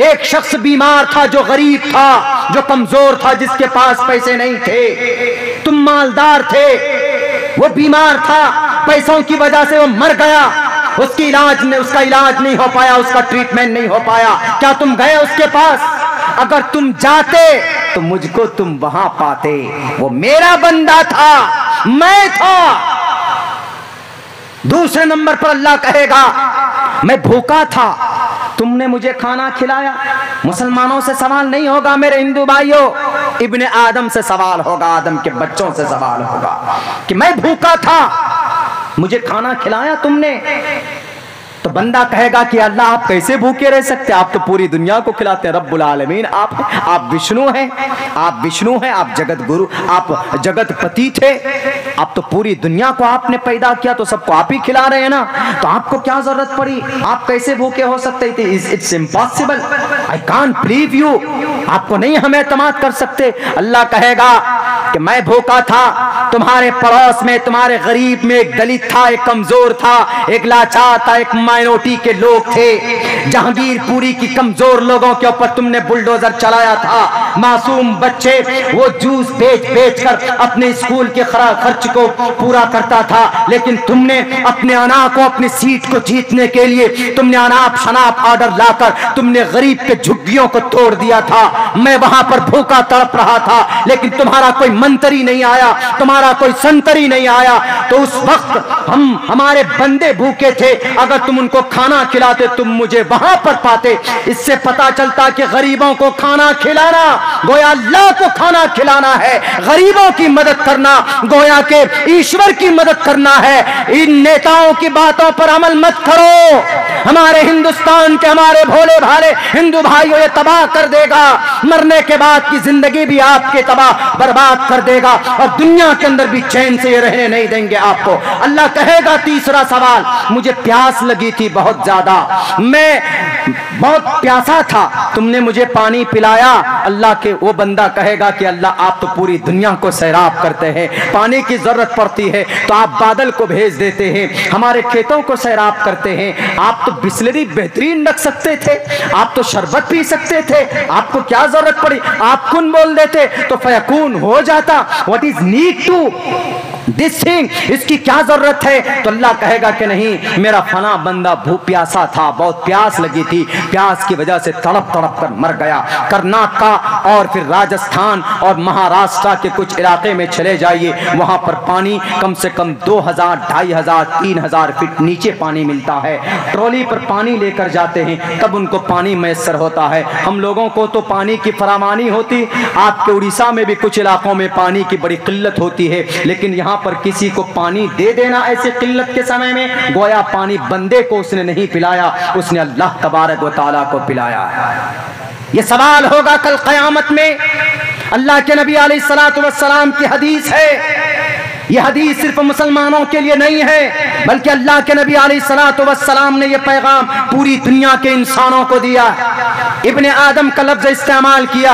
एक शख्स बीमार था, जो गरीब था, जो कमजोर था, जिसके पास पैसे नहीं थे, तुम मालदार थे, वो बीमार था, पैसों की वजह से वो मर गया, उसका इलाज नहीं हो पाया, उसका ट्रीटमेंट नहीं हो पाया, क्या तुम गए उसके पास? अगर तुम जाते तो मुझको तुम वहां पाते, वो मेरा बंदा था, मैं था। दूसरे नंबर पर अल्लाह कहेगा, मैं भूखा था, तुमने मुझे खाना खिलाया। मुसलमानों से सवाल नहीं होगा मेरे हिंदू भाइयों, इब्ने आदम से सवाल होगा, आदम के बच्चों से सवाल होगा कि मैं भूखा था, मुझे खाना खिलाया तुमने। तो बंदा कहेगा कि अल्लाह आप कैसे भूखे रह सकते, आप तो पूरी दुनिया को खिलाते हैं, रब्बुल आलमीन आप विष्णु हैं, आप विष्णु हैं, आप जगत गुरु, आप जगत पति थे, आप तो पूरी दुनिया को आपने पैदा किया, तो सबको आप ही खिला रहे हैं ना, तो आपको क्या जरूरत पड़ी? आप कैसे भूखे हो सकते थे? It's impossible, I can't believe you. आपको नहीं हम एतमाद कर सकते। अल्लाह कहेगा कि मैं भूखा था, तुम्हारे पड़ोस में, तुम्हारे गरीब में एक दलित था, एक कमजोर था, एक लाचार था, एक माइनॉरिटी के लोग थे। जहांगीरपुरी की कमजोर लोगों के ऊपर तुमने बुलडोजर चलाया था। मासूम बच्चे वो जूस बेच बेच कर अपने स्कूल के खर्च को पूरा करता था, लेकिन तुमने अपने अना को, अपनी सीट को जीतने के लिए तुमने अनाप शनाप ऑर्डर लाकर तुमने गरीब के झुग्गियों को तोड़ दिया था। मैं वहां पर भूखा तड़प रहा था, लेकिन तुम्हारा कोई मंत्री नहीं आया, तुम्हारा कोई संतरी नहीं आया। तो उस वक्त हमारे बंदे भूखे थे, अगर तुम उनको खाना खिलाते तुम मुझे वहां पर पाते। इससे पता चलता कि गरीबों को खाना खिलाना गोया अल्लाह को खाना खिलाना है, गरीबों की मदद करना गोया के ईश्वर की मदद करना है। इन नेताओं की बातों पर अमल मत करो। हमारे हिंदुस्तान के हमारे भोले भाले हिंदू भाइयों ये तबाह कर देगा, मरने के बाद की जिंदगी भी आपके तबाह बर्बाद कर देगा, और दुनिया के अंदर भी चैन से ये रहने नहीं देंगे आपको। अल्लाह कहेगा, तीसरा सवाल, मुझे प्यास लगी थी बहुत ज्यादा, मैं बहुत प्यासा था, तुमने मुझे पानी पिलाया। अल्लाह के वो बंदा कहेगा कि अल्लाह आप तो पूरी दुनिया को सैराब करते हैं, पानी की जरूरत पड़ती है तो आप बादल को भेज देते हैं, हमारे खेतों को सैराब करते हैं। आप तो बिस्लरी बेहतरीन रख सकते थे, आप तो शरबत पी सकते थे, आपको क्या जरूरत पड़ी? आप कुन बोल देते तो फयकून हो जाता। What is need to this thing, इसकी क्या जरूरत है? तो अल्लाह कहेगा कि नहीं, मेरा फना बंदा प्यासा था, बहुत प्यास लगी थी, प्यास की वजह से तड़प तड़प कर मर गया। कर्नाटक और फिर राजस्थान और महाराष्ट्र के कुछ इलाके में चले जाइए, वहां पर पानी कम से कम 2000, 2500, 3000 फीट नीचे पानी मिलता है। ट्रॉली पर पानी लेकर जाते हैं तब उनको पानी मैसर होता है। हम लोगों को तो पानी की फरामानी होती, आपके उड़ीसा में भी कुछ इलाकों में पानी की बड़ी किल्लत होती है, लेकिन यहाँ पर किसी को पानी दे देना ऐसे किल्लत के समय में, गोया पानी बंदे को उसने नहीं पिलाया, उसने अल्लाह तबारक व तआला को पिलाया। ये सवाल होगा कल क़यामत में। अल्लाह के नबी अलैहिस्सलातु वस्सलाम की हदीस है, यह हदीस सिर्फ मुसलमानों के लिए नहीं है, बल्कि अल्लाह के नबी अलैहिस्सलातु वस्सलाम ने यह पैगाम पूरी दुनिया के इंसानों को दिया। इब्ने आदम का लफ्ज इस्तेमाल किया,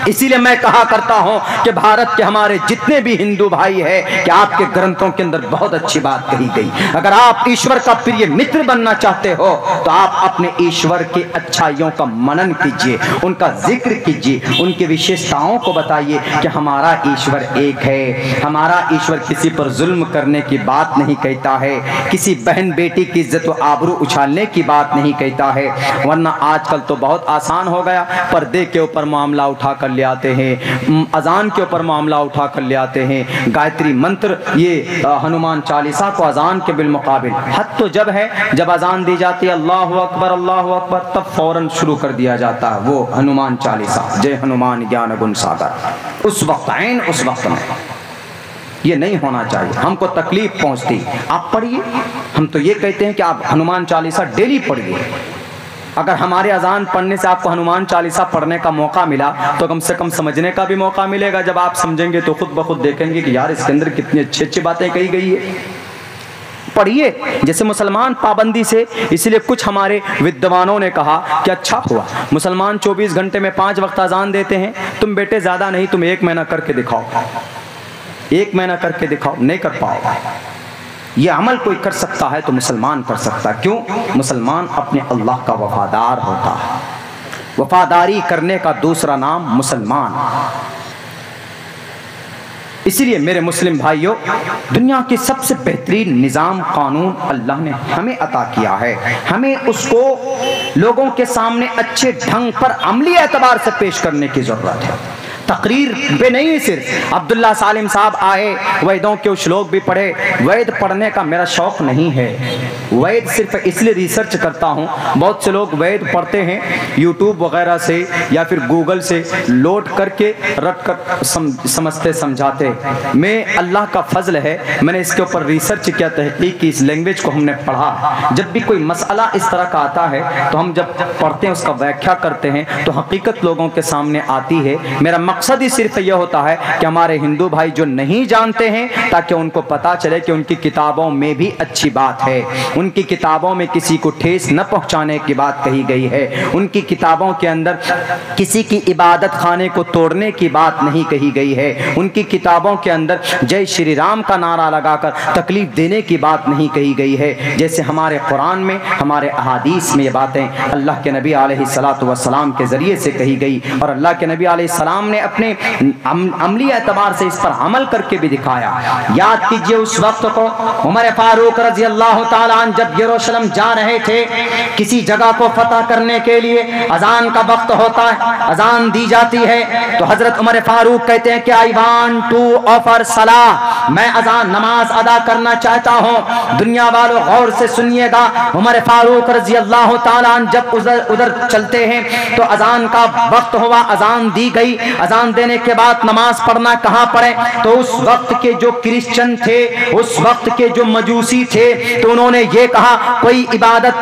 इसीलिए मैं कहा करता हूं कि भारत के हमारे जितने भी हिंदू भाई हैं कि आपके ग्रंथों के अंदर बहुत अच्छी बात कही गई। अगर आप ईश्वर का प्रिय मित्र बनना चाहते हो तो आप अपने ईश्वर के अच्छाइयों का मनन कीजिए, उनका जिक्र कीजिए, उनकी विशेषताओं को बताइए कि हमारा ईश्वर एक है, हमारा ईश्वर किसी पर जुल्म करने की बात नहीं कहता है, किसी बहन बेटी की इज्जत व आबरू उछालने की बात नहीं कहता है। वरना आजकल तो बहुत आसान हो गया, पर्दे के ऊपर मामला उठा कर ले आते हैं, अजान के ऊपर मामला उठा कर ले आते हैं, गायत्री मंत्र, ये हनुमान चालीसा को अजान के बिलमुकाबिल। हद तो जब है जब अजान दी जाती है अल्लाहु अकबर, तब फौरन शुरू कर दिया जाता है वो हनुमान चालीसा, जय हनुमान ज्ञान गुण सागर। उस वक्त आइन, उस वक्त में ये नहीं होना चाहिए, हमको तकलीफ पहुंचती। आप पढ़िए, हम तो ये कहते हैं कि आप हनुमान चालीसा डेली पढ़िए। अगर हमारे अजान पढ़ने से आपको हनुमान चालीसा पढ़ने का मौका मिला तो कम से कम समझने का भी मौका मिलेगा। जब आप समझेंगे तो खुद ब खुद देखेंगे कि यार इसके अंदर कितनी अच्छी अच्छी बातें कही गई है। पढ़िए, जैसे मुसलमान पाबंदी से, इसलिए कुछ हमारे विद्वानों ने कहा कि अच्छा हुआ मुसलमान 24 घंटे में 5 वक्त अजान देते हैं, तुम बेटे ज़्यादा नहीं, तुम 1 महीना करके दिखाओ, 1 महीना करके दिखाओ। नहीं कर पाओ, ये अमल कोई कर सकता है तो मुसलमान कर सकता है। क्यों? मुसलमान अपने अल्लाह का वफादार होता है, वफादारी करने का दूसरा नाम मुसलमान। इसीलिए मेरे मुस्लिम भाइयों, दुनिया की सबसे बेहतरीन निज़ाम कानून अल्लाह ने हमें अता किया है, हमें उसको लोगों के सामने अच्छे ढंग पर अमली एतबार से पेश करने की ज़रूरत है। तकरीर पे नहीं, सिर्फ अब्दुल्ला सालिम साहब आए, वैदों के श्लोक भी पढ़े। वैद पढ़ने का मेरा शौक़ नहीं है, वैद सिर्फ इसलिए रिसर्च करता हूँ। बहुत से लोग वैद पढ़ते हैं यूट्यूब वगैरह से या फिर गूगल से लोड करके रट कर समझते समझाते। मैं अल्लाह का फजल है, मैंने इसके ऊपर रिसर्च किया, तहकीक की, इस लैंग्वेज को हमने पढ़ा। जब भी कोई मसला इस तरह का आता है तो हम जब पढ़ते हैं उसका व्याख्या करते हैं तो हकीकत लोगों के सामने आती है। मेरा मकसद ही सिर्फ यह होता है कि हमारे हिंदू भाई जो नहीं जानते हैं ताकि उनको पता चले कि उनकी किताबों में भी अच्छी बात है, उनकी किताबों में किसी को ठेस न पहुंचाने की बात कही गई है, उनकी किताबों के अंदर किसी की इबादत खाने को तोड़ने की बात नहीं कही गई है, उनकी किताबों के अंदर जय श्री राम का नारा लगाकर तकलीफ देने की बात नहीं कही गई है। जैसे हमारे कुरान में, हमारे अहादीस में ये बातें अल्लाह के नबी अलैहिस्सलातु वस्सलाम के ज़रिए से कही गई और अल्लाह के नबी अलैहिस्सलाम ने अपने अमली एतबार से इस पर अमल करके भी दिखाया। याद कीजिए उस वक्त को, उमर फारूक रज़ी अल्लाह ताला अन्हु जब यरूशलेम जा रहे थे किसी जगह को फतह करने के लिए, अजान का वक्त होता है, अजान दी जाती है तो हजरत उमर फारूक कहते हैं कि आई वांट टू ऑफर सलाह, मैं अजान नमाज अदा करना चाहता हूँ। दुनिया वालों गौर से सुनिएगा, उमर फारूक रज़ी अल्लाह ताला अन्हु जब उधर चलते हैं तो अजान का वक्त हुआ, अजान दी गई, अजान देने के बाद नमाज पढ़ना कहाँ पढ़े, तो उस वक्त के जो क्रिश्चियन थे, उस वक्त के जो मजूसी थे, तो उन्होंने ये कहा, कोई इबादत,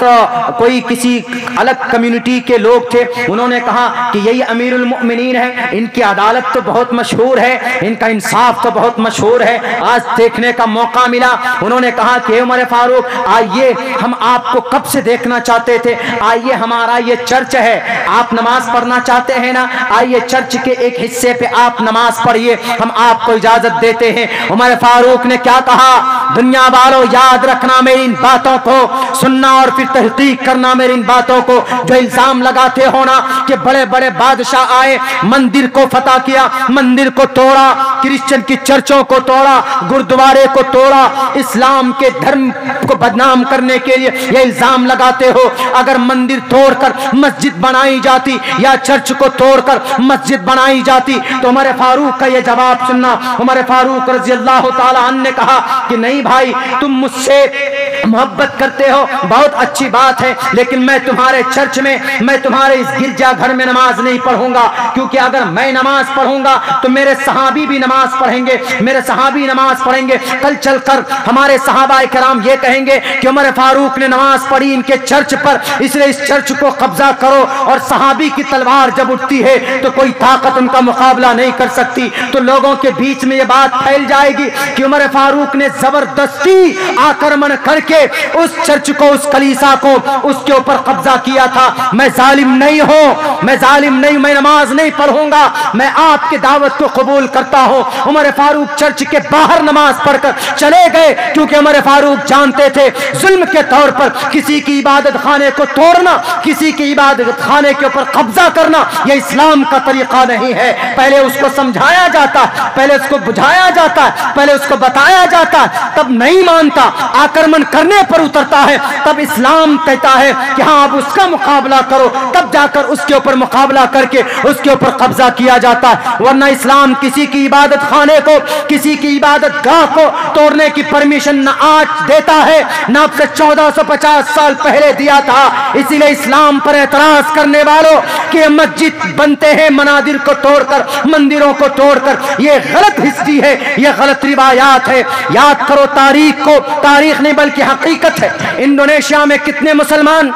कोई किसी अलग कम्युनिटी के लोग थे, उन्होंने कहा कि यही अमीरुल मोमिनीन है, इनकी अदालत तो बहुत मशहूर है, इनका इंसाफ तो बहुत मशहूर है, आज देखने का मौका मिला। उन्होंने कहा कि उमर फारूक आइए, हम आपको कब से देखना चाहते थे, आइए हमारा ये चर्च है, आप नमाज पढ़ना चाहते हैं ना, आइए चर्च के एक हिस्से पे आप नमाज पढ़िए, हम आपको इजाजत देते हैं। उमर फारूक ने क्या कहा, दुनिया वालों याद रखना मेरी इन बातों को, सुनना और फिर तहकीक करना मेरी इन बातों को। जो इल्जाम लगाते हो ना कि बड़े बड़े बादशाह आए, मंदिर को फतह किया, मंदिर को तोड़ा, क्रिश्चियन की चर्चों को तोड़ा, गुरुद्वारे को तोड़ा, इस्लाम के धर्म को बदनाम करने के लिए ये इल्जाम लगाते हो। अगर मंदिर तोड़कर मस्जिद बनाई जाती या चर्च को तोड़कर मस्जिद बनाई जाती तो उमर फारूक का ये जवाब सुनना। उमर फारूक रज़ी अल्लाह ताला अन्हु ने कहा कि नहीं भाई, तुम मुझसे मोहब्बत करते हो, बहुत अच्छी बात है, लेकिन मैं तुम्हारे चर्च में, मैं तुम्हारे इस गिरजा घर में नमाज नहीं पढ़ूंगा, क्योंकि अगर मैं नमाज पढ़ूंगा तो मेरे सहाबी भी नमाज पढ़ेंगे, मेरे सहाबी नमाज पढ़ेंगे, कल चलकर हमारे सहाबाए किराम ये कहेंगे कि उमर फारूक ने नमाज पढ़ी इनके चर्च पर, इसलिए इस चर्च को कब्जा करो। और सहाबी की तलवार जब उठती है तो कोई ताकत उनका मुकाबला नहीं कर सकती, तो लोगों के बीच में ये बात फैल जाएगी कि उमर फारूक ने जबरदस्ती आक्रमण करके उस चर्च को, उस कलीसा को, उसके ऊपर कब्जा किया था। मैं जालिम नहीं हूं, मैं जालिम नहीं, मैं नमाज नहीं पढ़ूंगा, मैं आपकी दावत को कबूल करता हूं। उमर फारूक चर्च के बाहर नमाज पढ़कर चले गए, क्योंकि उमर फारूक जानते थे जुल्म के तौर पर किसी की इबादत खाने को तोड़ना, किसी की इबादत खाने के ऊपर कब्जा करना, यह इस्लाम का तरीका नहीं है। पहले उसको समझाया जाता, पहले उसको बुझाया जाता, पहले उसको बताया जाता, तब नहीं मानता, आक्रमण करने पर उतरता है, तब इस्लाम कहता है कि हाँ अब उसका मुकाबला करो, तब जाकर उसके ऊपर मुकाबला करके उसके ऊपर कब्जा किया जाता है। वरना इस्लाम किसी की इबादत खाने को, किसी की इबादत गाह को तोड़ने की परमिशन न आज देता है, न अब से 1450 साल पहले दिया था। इसीलिए इस्लाम पर एतराज करने वालों कि मस्जिद बनते हैं मनादिर को तोड़कर, मंदिरों को तोड़कर, ये गलत हिस्ट्री है, ये गलत रिवायात है। याद करो तारीख को, तारीख नहीं बल्कि हकीकत है। इंडोनेशिया में कितने मुसलमान?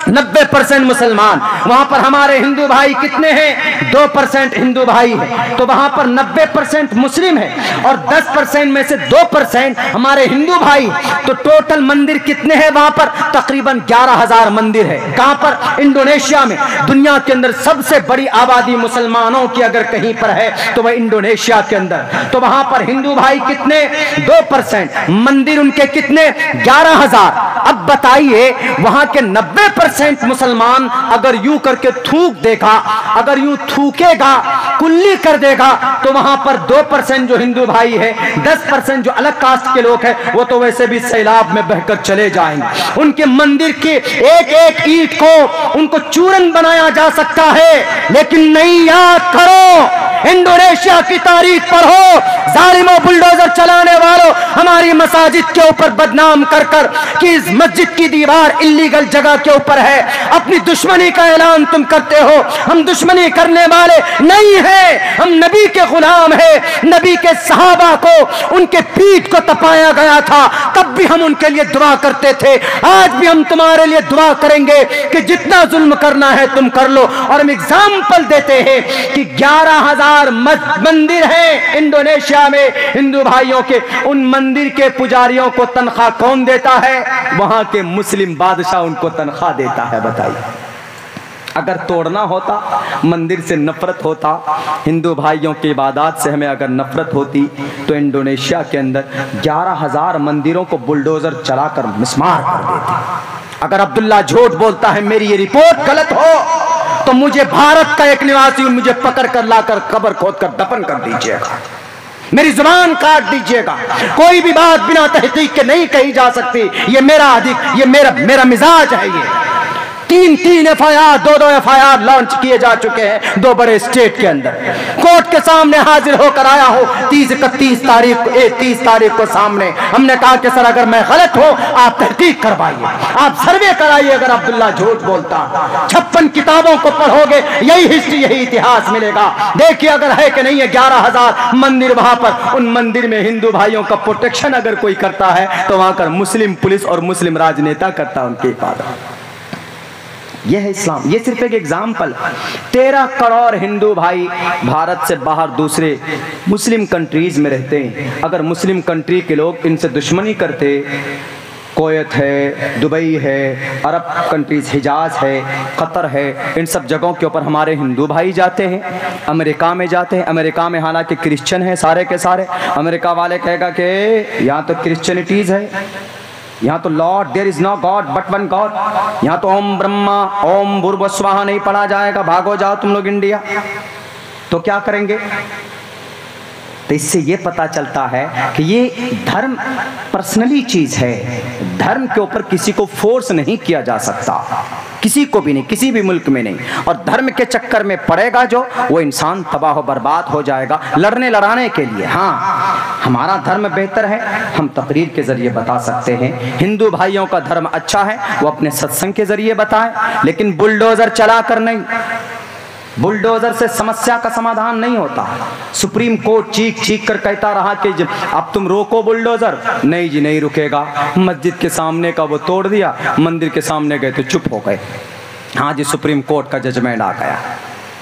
90% मुसलमान। वहां पर हमारे हिंदू भाई कितने हैं? 2% हिंदू भाई है। तो वहां पर 90% मुस्लिम है और 10% में से 2% हमारे हिंदू भाई। तो टोटल मंदिर कितने हैं वहां पर? तकरीबन 11,000 मंदिर है। कहां पर? इंडोनेशिया में। दुनिया के अंदर सबसे बड़ी आबादी मुसलमानों की अगर कहीं पर है तो वह इंडोनेशिया के अंदर। तो वहां पर हिंदू भाई कितने? 2%। मंदिर उनके कितने? 11,000। अब बताइए वहां के 90% मुसलमान अगर यूं करके थूक देगा, अगर यूं थूकेगा, कुल्ली कर देगा, तो वहां पर 2% जो हिंदू भाई है, 10% जो अलग कास्ट के लोग हैं, वो तो वैसे भी सैलाब में बहकर चले जाएंगे। उनके मंदिर के एक एक ईंट को उनको चूरन बनाया जा सकता है, लेकिन नहीं, याद करो इंडोनेशिया की तारीख पढ़ो, जालिमों बुलडोजर चलाने वालों हमारी मसाजिद के ऊपर बदनाम कर कर कि इस मस्जिद की दीवार इल्लीगल जगह के ऊपर है, अपनी दुश्मनी का ऐलान तुम करते हो। हम दुश्मनी करने वाले नहीं है, हम नबी के गुलाम है। नबी के सहाबा को उनके पीठ को तपाया गया था, तब भी हम उनके लिए दुआ करते थे। आज भी हम तुम्हारे लिए दुआ करेंगे कि जितना जुल्म करना है तुम कर लो। और हम एग्जाम्पल देते हैं कि 11,000 हजार मंदिर हैं इंडोनेशिया में हिंदू भाइयों के। उन मंदिर के पुजारियों को तनख्वाह कौन देता है? वहां के मुस्लिम बादशाह उनको तनख्वाह देता है। बताइए, अगर तोड़ना होता, मंदिर से नफरत होता, हिंदू भाइयों की इबादत से हमें अगर नफरत होती, तो इंडोनेशिया के अंदर 11,000 मंदिरों को बुलडोजर चलाकर मिस्मार कर देते। अगर अब्दुल्ला झूठ बोलता है, मेरी ये रिपोर्ट गलत हो, तो मुझे भारत का एक निवासी मुझे पकड़ कर लाकर कब्र खोद कर दफन कर दीजिएगा, मेरी जुबान काट दीजिएगा। कोई भी बात बिना तहकीक के नहीं कही जा सकती। ये मेरा मिजाज है। ये 3 FIR 2 FIR लॉन्च किए जा चुके हैं 2 बड़े स्टेट के अंदर। कोर्ट के सामने हाजिर होकर आया हो 30 तारीख को सामने। हमने कहा कि सर अगर मैं गलत हूं आप तहकीक करवाइए, आप सर्वे कराइए। अगर अब्दुल्ला झूठ बोलता, 56 किताबों को पढ़ोगे, यही हिस्ट्री यही इतिहास मिलेगा। देखिए अगर है कि नहीं है 11,000 मंदिर वहां पर। उन मंदिर में हिंदू भाइयों का प्रोटेक्शन अगर कोई करता है तो वहां कर मुस्लिम पुलिस और मुस्लिम राजनेता करता है उनकी हिफाजत। यह है इस्लाम। ये सिर्फ एक एग्जाम्पल। 13 करोड़ हिंदू भाई भारत से बाहर दूसरे मुस्लिम कंट्रीज में रहते हैं। अगर मुस्लिम कंट्री के लोग इनसे दुश्मनी करते, कुवैत है, दुबई है, अरब कंट्रीज, हिजाज है, कतर है, इन सब जगहों के ऊपर हमारे हिंदू भाई जाते हैं। अमेरिका में जाते हैं। अमेरिका में हालांकि क्रिश्चियन है सारे के सारे। अमेरिका वाले कहेगा कि यहाँ तो क्रिश्चियनिटीज है, यहाँ तो Lord there is no God but one God, यहाँ तो ओम ब्रह्मा ओम भूर्भुवस्वाहा नहीं पढ़ा जाएगा, भागो जाओ तुम लोग इंडिया। तो क्या करेंगे? तो इससे ये पता चलता है कि ये धर्म पर्सनली चीज है। धर्म के ऊपर किसी को फोर्स नहीं किया जा सकता, किसी को भी नहीं, किसी भी मुल्क में नहीं। और धर्म के चक्कर में पड़ेगा जो, वो इंसान तबाह बर्बाद हो जाएगा लड़ने लड़ाने के लिए। हाँ, हमारा धर्म बेहतर है, हम तकरीर के जरिए बता सकते हैं। हिंदू भाइयों का धर्म अच्छा है, वो अपने सत्संग के जरिए बताएं, लेकिन बुलडोजर चलाकर नहीं। बुलडोजर से समस्या का समाधान नहीं होता। सुप्रीम कोर्ट चीख कर कहता रहा कि अब तुम रोको बुलडोजर, नहीं जी नहीं रुकेगा। मस्जिद के सामने का वो तोड़ दिया, मंदिर के सामने गए तो चुप हो गए। हाँ जी, सुप्रीम कोर्ट का जजमेंट आ गया।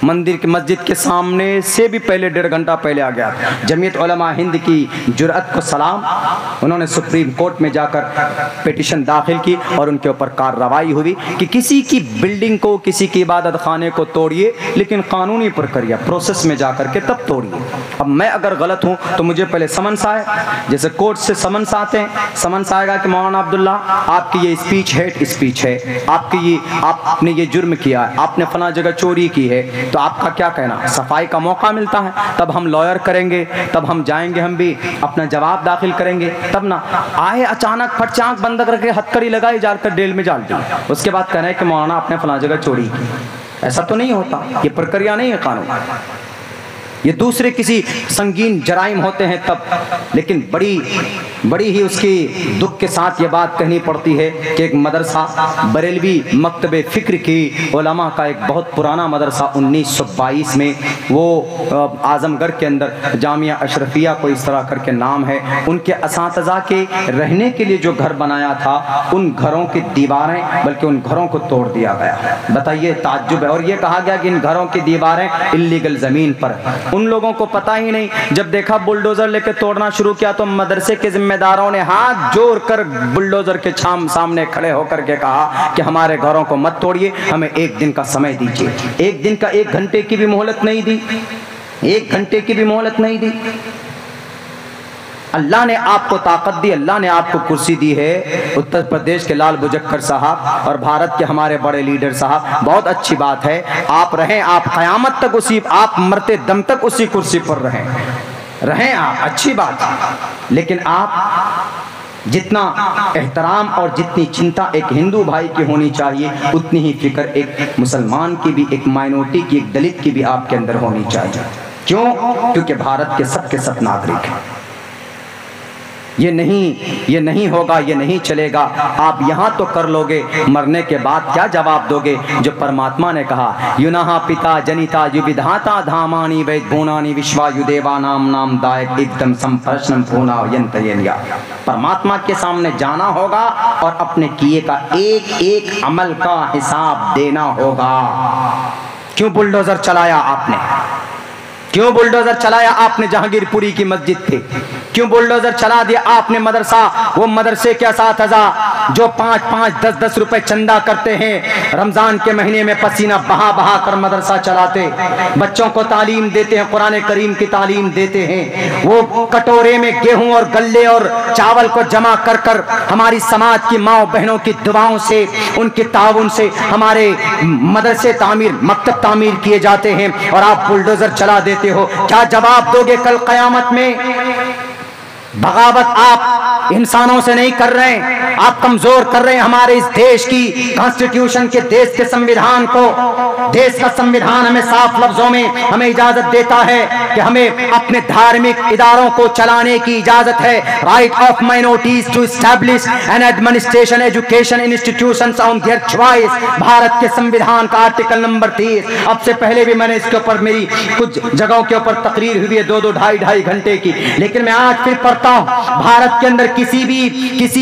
मस्जिद के सामने से भी पहले 1.5 घंटा पहले आ गया। जमीयत उलमा हिंद की जुर्अत को सलाम, उन्होंने सुप्रीम कोर्ट में जाकर पिटीशन दाखिल की और उनके ऊपर कार्रवाई हुई कि किसी की बिल्डिंग को, किसी की इबादत खाने को तोड़िए, लेकिन कानूनी प्रक्रिया प्रोसेस में जाकर के तब तोड़िए। अब मैं अगर गलत हूँ तो मुझे पहले समन्स आए, जैसे कोर्ट से समन्स आते हैं। समन्स आएगा कि मौलाना अब्दुल्ला आपकी ये स्पीच हेट स्पीच है, आपने ये जुर्म किया है, आपने फला जगह चोरी की है, तो आपका क्या कहना? सफाई का मौका मिलता है, तब हम लॉयर करेंगे, तब हम जाएंगे, हम भी अपना जवाब दाखिल करेंगे। तब ना आए अचानक फट से आंख बंद करके हथकड़ी लगाई, जाकर जेल में डाल दी, उसके बाद कहना है कि मौलाना आपने फला जगह चोरी की। ऐसा तो नहीं होता, ये प्रक्रिया नहीं है कानून। ये दूसरे किसी संगीन जराइम होते हैं तब। लेकिन बड़ी ही उसकी दुख के साथ ये बात कहनी पड़ती है कि एक मदरसा, बरेलवी मकतबे फ़िक्र की उलमा का एक बहुत पुराना मदरसा 1922 में, वो आजमगढ़ के अंदर जामिया अशरफिया को इस तरह करके नाम है, उनके असातिज़ा के रहने के लिए जो घर बनाया था, उन घरों की दीवारें, बल्कि उन घरों को तोड़ दिया गया। बताइए, ताज्जुब है। और ये कहा गया कि इन घरों की दीवारें इल्लीगल ज़मीन पर। उन लोगों को पता ही नहीं, जब देखा बुलडोजर लेकर तोड़ना शुरू किया तो मदरसे के जिम्मेदारों ने हाथ जोड़कर बुलडोजर के सामने खड़े होकर के कहा कि हमारे घरों को मत तोड़िए, हमें 1 दिन का समय दीजिए। 1 दिन का 1 घंटे की भी मोहलत नहीं दी, 1 घंटे की भी मोहलत नहीं दी। अल्लाह ने आपको ताकत दी, अल्लाह ने आपको कुर्सी दी है। उत्तर प्रदेश के लाल बुजक्कर साहब और भारत के हमारे बड़े लीडर साहब, बहुत अच्छी बात है, आप रहें, आप क़यामत तक उसी, आप मरते दम तक उसी कुर्सी पर रहें आप, अच्छी बात है। लेकिन आप जितना एहतराम और जितनी चिंता एक हिंदू भाई की होनी चाहिए, उतनी ही फिक्र एक मुसलमान की भी, एक माइनॉरिटी की, एक दलित की भी आपके अंदर होनी चाहिए। क्यों? क्योंकि भारत के सबके सब नागरिक हैं। ये नहीं होगा, ये नहीं चलेगा। आप यहाँ तो कर लोगे, मरने के बाद क्या जवाब दोगे? जो परमात्मा ने कहा, युनहा पिता जनिता युविधाता धामानि वैद भूनानि विश्वायुदेवा नाम नाम दायक एकदम संप्रश्नम भूना यंतयनिया। परमात्मा के सामने जाना होगा और अपने किए का एक एक अमल का हिसाब देना होगा। क्यों बुलडोजर चलाया आपने? क्यों बुलडोजर चलाया आपने जहांगीरपुरी की मस्जिद पे? क्यों बुलडोजर चला दिया आपने मदरसा, वो मदरसे के 7,000 जो 5-5, 10-10 रुपए चंदा करते हैं, रमजान के महीने में पसीना बहा बहा कर मदरसा चलाते, बच्चों को तालीम देते हैं, कुरान करीम की तालीम देते हैं। वो कटोरे में गेहूं और गल्ले और चावल को जमा कर कर हमारी समाज की माओ बहनों की दुआओं से, उनके ताउन से हमारे मदरसे तामीर, मकतब तामीर किए जाते हैं, और आप बुलडोजर चला देते हो। क्या जवाब दोगे कल कयामत में? बगावत आप इंसानों से नहीं कर रहे हैं, आप कमजोर कर रहे हैं हमारे इस देश की कॉन्स्टिट्यूशन के, देश के संविधान को। देश का संविधान हमें साफ लफ्जों में हमें इजाजत देता है कि हमें अपने धार्मिक इदारों को चलाने की इजाजत है। Right of minorities to establish an administration education institutions on their choice, Bharat के संविधान का आर्टिकल नंबर 30। अब से पहले भी मैंने इसके ऊपर मेरी कुछ जगहों के ऊपर तकरीर हुई है 2-2, 2.5 घंटे की, लेकिन मैं आज फिर पढ़ता हूं। भारत के अंदर किसी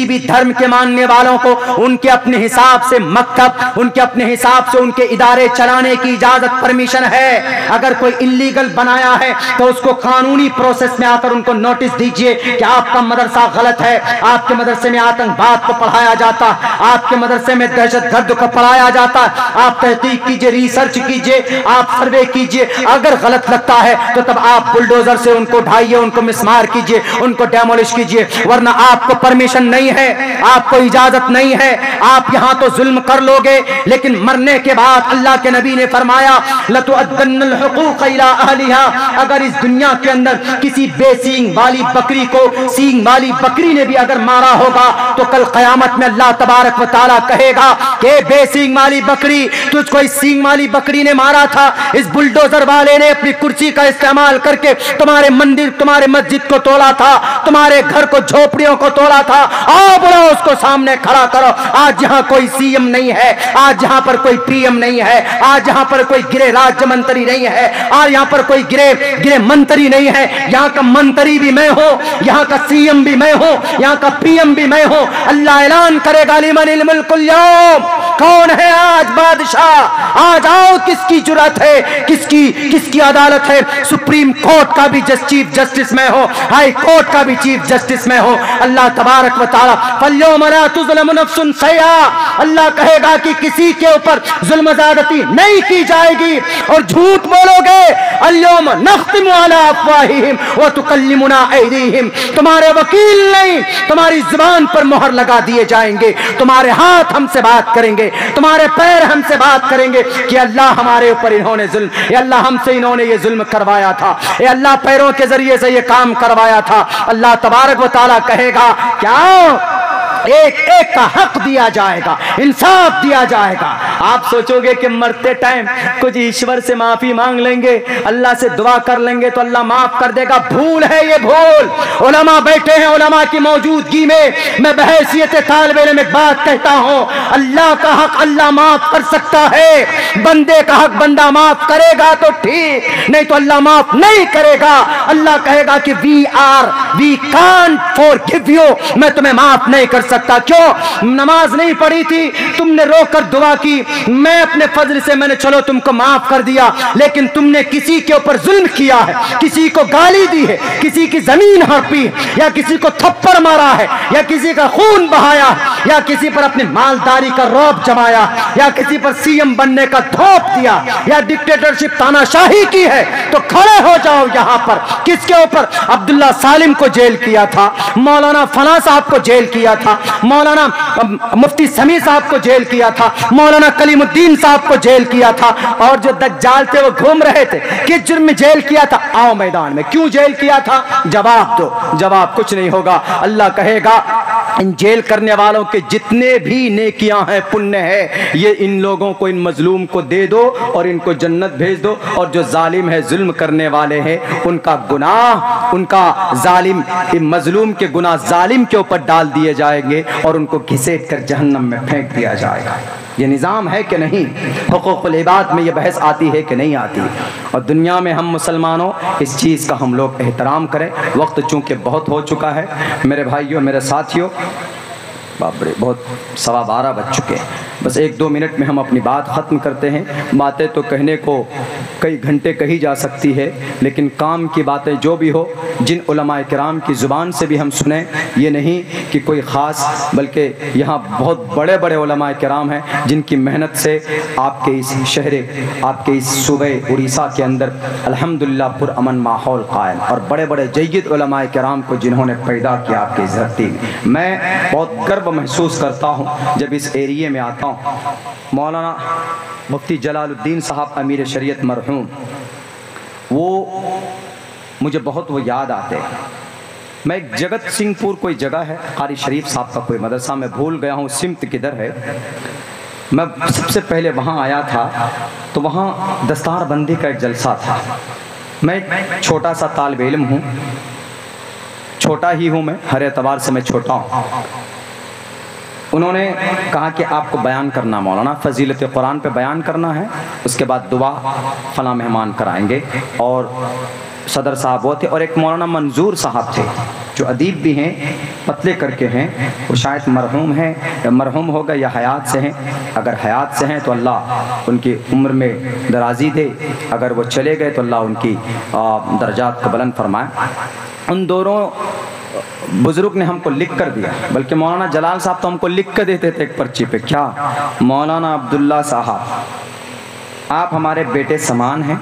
भी धर्म के मानने वालों को उनके अपने हिसाब से मकतब, उनके अपने हिसाब से उनके इदारे चलाने की इजाजत, परमिशन है। अगर कोई इल्लीगल बनाया है तो उसको कानूनी प्रोसेस में आकर उनको नोटिस दीजिए कि आपका मदरसा गलत है, आपके मदरसे में आतंकवाद को पढ़ाया जाता, आपके मदरसे में दहशतगर्द को पढ़ाया जाता। आप तहकीक कीजिए, रिसर्च कीजिए, आप सर्वे कीजिए। अगर गलत लगता है तो तब आप बुलडोजर से उनको ढाइए, उनको मिसमार कीजिए, उनको डेमोलिश कीजिए, वरना आपको परमिशन नहीं है, आपको इजाजत नहीं है। आप यहां तो जुल्म कर लोगे, लेकिन मरने के बाद अल्लाह के नबी ने फरमाया लतुअद्दन्नल हुकूक इला अहलिहा, अगर इस दुनिया के अंदर किसी बेसींग वाली बकरी को सींग वाली बकरी ने भी अगर मारा होगा तो कल कयामत में अल्लाह तबारक व तआला कहेगा कि बेसींग वाली बकरी, तुझको इस सींग वाली बकरी ने मारा था, इस बुलडोजर वाले ने अपनी कुर्सी का इस्तेमाल करके तुम्हारे मंदिर, तुम्हारे मस्जिद को तोड़ा था, तुम्हारे घर को, झोपड़ियों को तोड़ा था। आओ बुलाओ उसको सामने खड़ा करो। आज यहाँ कोई सीएम नहीं है, आज यहाँ पर कोई पीएम नहीं है, आज यहाँ पर कोई गृह राज्य मंत्री नहीं है, आज यहाँ पर कोई गृह मंत्री नहीं है। यहाँ का मंत्री भी मैं हूँ, यहाँ का सीएम भी मैं हूँ, यहाँ का पीएम भी मैं हूँ। अल्लाह ऐलान करेगा लिमनिल मुल्कुल यौम, कौन है आज बादशाह? आज आओ, किसकी जुर्रत है, किसकी अदालत है? सुप्रीम कोर्ट का भी चीफ जस्टिस मैं हूँ, हाई कोर्ट का भी चीफ जस्टिस में हो। अल्लाह तबारक व तआला फल्यौम ला तुज़लमु नफ्सुन शैआ, अल्लाह कहेगा कि किसी के ऊपर जुल्म ज़्यादती नहीं की जाएगी। और झूठ बोलोगे, अल्यौम नख्तिमु अला अफ़वाहिहिम व तुकल्लिमुना ऐदीहिम, तुम्हारे वकील नहीं, तुम्हारी जुबान पर मोहर लगा दिए जाएंगे, तुम्हारे हाथ हमसे बात करेंगे, तुम्हारे पैर हमसे बात करेंगे कि अल्लाह हमारे ऊपर इन्होंने जुल्म, या अल्लाह हमसे इन्होंने ये जुल्म करवाया था, या अल्लाह पैरों के जरिए से ये काम करवाया था। अल्लाह तबारक व तआला कहेगा क्या एक एक का हक दिया जाएगा, इंसाफ दिया जाएगा। आप सोचोगे कि मरते टाइम कुछ ईश्वर से माफी मांग लेंगे, अल्लाह से दुआ कर लेंगे तो अल्लाह माफ कर देगा। भूल है ये, भूल। उलमा बैठे हैं, उलमा की मौजूदगी में मैं बहैसियत तालिब इल्म एक बात कहता हूँ, अल्लाह का हक अल्लाह माफ कर सकता है, बंदे का हक बंदा माफ करेगा तो ठीक, नहीं तो अल्लाह माफ नहीं करेगा। अल्लाह कहेगा कि वी कांट फॉरगिव यू, मैं तुम्हें माफ नहीं कर सकता। क्यों? नमाज नहीं पढ़ी थी, तुमने रोकर दुआ की, मैं अपने फजल से मैंने चलो तुमको माफ कर दिया, लेकिन तुमने किसी के ऊपर जुल्म किया है, किसी को गाली दी है, किसी की जमीन हड़पी, या किसी को थप्पड़ मारा है, या किसी का खून बहाया, या किसी पर अपनी मालदारी का रौब जमाया, या किसी पर सीएम बनने का धोप दिया, या डिक्टेटरशिप तानाशाही की है, तो खड़े हो जाओ यहां पर। किसके ऊपर? अब्दुल्ला सालिम को जेल किया था, मौलाना फला साहब को जेल किया था, मौलाना मुफ्ती समी साहब को जेल किया था, मौलाना कलीमुद्दीन साहब को जेल किया था, और जो दज्जाल थे वो घूम रहे थे। किस जुर्म में जेल किया था? आओ मैदान में। क्यों जेल किया था? जवाब दो। जवाब कुछ नहीं होगा। अल्लाह कहेगा इन जेल करने वालों के जितने भी नेकियां हैं, पुण्य है, ये इन लोगों को, इन मजलूम को दे दो और इनको जन्नत भेज दो। और जो जालिम है, जुल्म करने वाले हैं, उनका गुनाह, उनका जालिम मजलूम के गुनाह जालिम के ऊपर डाल दिए जाएंगे और उनको घिसेट कर जहन्नम में फेंक दिया जाएगा। ये निज़ाम है कि नहीं? हुकूकुल इबाद में ये बहस आती है कि नहीं आती? और दुनिया में हम मुसलमानों इस चीज़ का हम लोग एहतराम करें। वक्त चूँकि बहुत हो चुका है मेरे भाइयों, मेरे साथियों, बाप रे, बहुत 12:15 बज चुके हैं। बस 1-2 मिनट में हम अपनी बात ख़त्म करते हैं। बातें तो कहने को कई घंटे कही जा सकती है, लेकिन काम की बातें जो भी हो, जिन उलमाए किराम की ज़ुबान से भी हम सुने, ये नहीं कि कोई ख़ास, बल्कि यहाँ बहुत बड़े बड़े उलमाए किराम हैं जिनकी मेहनत से आपके इस शहर, आपके इस सूबे उड़ीसा के अंदर अल्हम्दुलिल्लाह पुरअमन माहौल कायम, और बड़े बड़े जय्यद उलमाए किराम को जिन्होंने पैदा किया आपकी इस धरती में। मैं बहुत गर्व महसूस करता हूँ जब इस एरिए में आता हूँ। मौलाना मुफ्ती जलालुद्दीन साहब अमीर शरीयत मरहूम, वो मुझे बहुत वो याद आते हैं। मैं एक जगत सिंहपुर कोई जगह है, कारी शरीफ साहब का कोई मदरसा, मैं भूल गया हूँ सिमत किधर है। मैं सबसे पहले वहाँ आया था तो वहाँ दस्तार बंदी का एक जलसा था। मैं एक छोटा सा तालिब इल्म हूँ, छोटा ही हूँ मैं, हर एतबार से मैं छोटा हूँ। उन्होंने कहा कि आपको बयान करना मौलाना, फजीलत कुरान पे बयान करना है, उसके बाद दुआ फला मेहमान कराएंगे। और सदर साहब वो थे, और एक मौलाना मंजूर साहब थे जो अदीब भी हैं, पतले करके हैं, वो शायद मरहूम हैं, मरहूम हो गए या हयात से हैं। अगर हयात से हैं तो अल्लाह उनकी उम्र में दराजी दे, अगर वो चले गए तो अल्लाह उनकी दर्जात को बुलंद फरमाए। उन दोनों बुज़ुर्ग ने हमको लिख कर दिया, बल्कि मौलाना जलाल साहब तो हमको लिख कर देते थे एक पर्ची पे, क्या मौलाना अब्दुल्ला साहब आप हमारे बेटे समान हैं,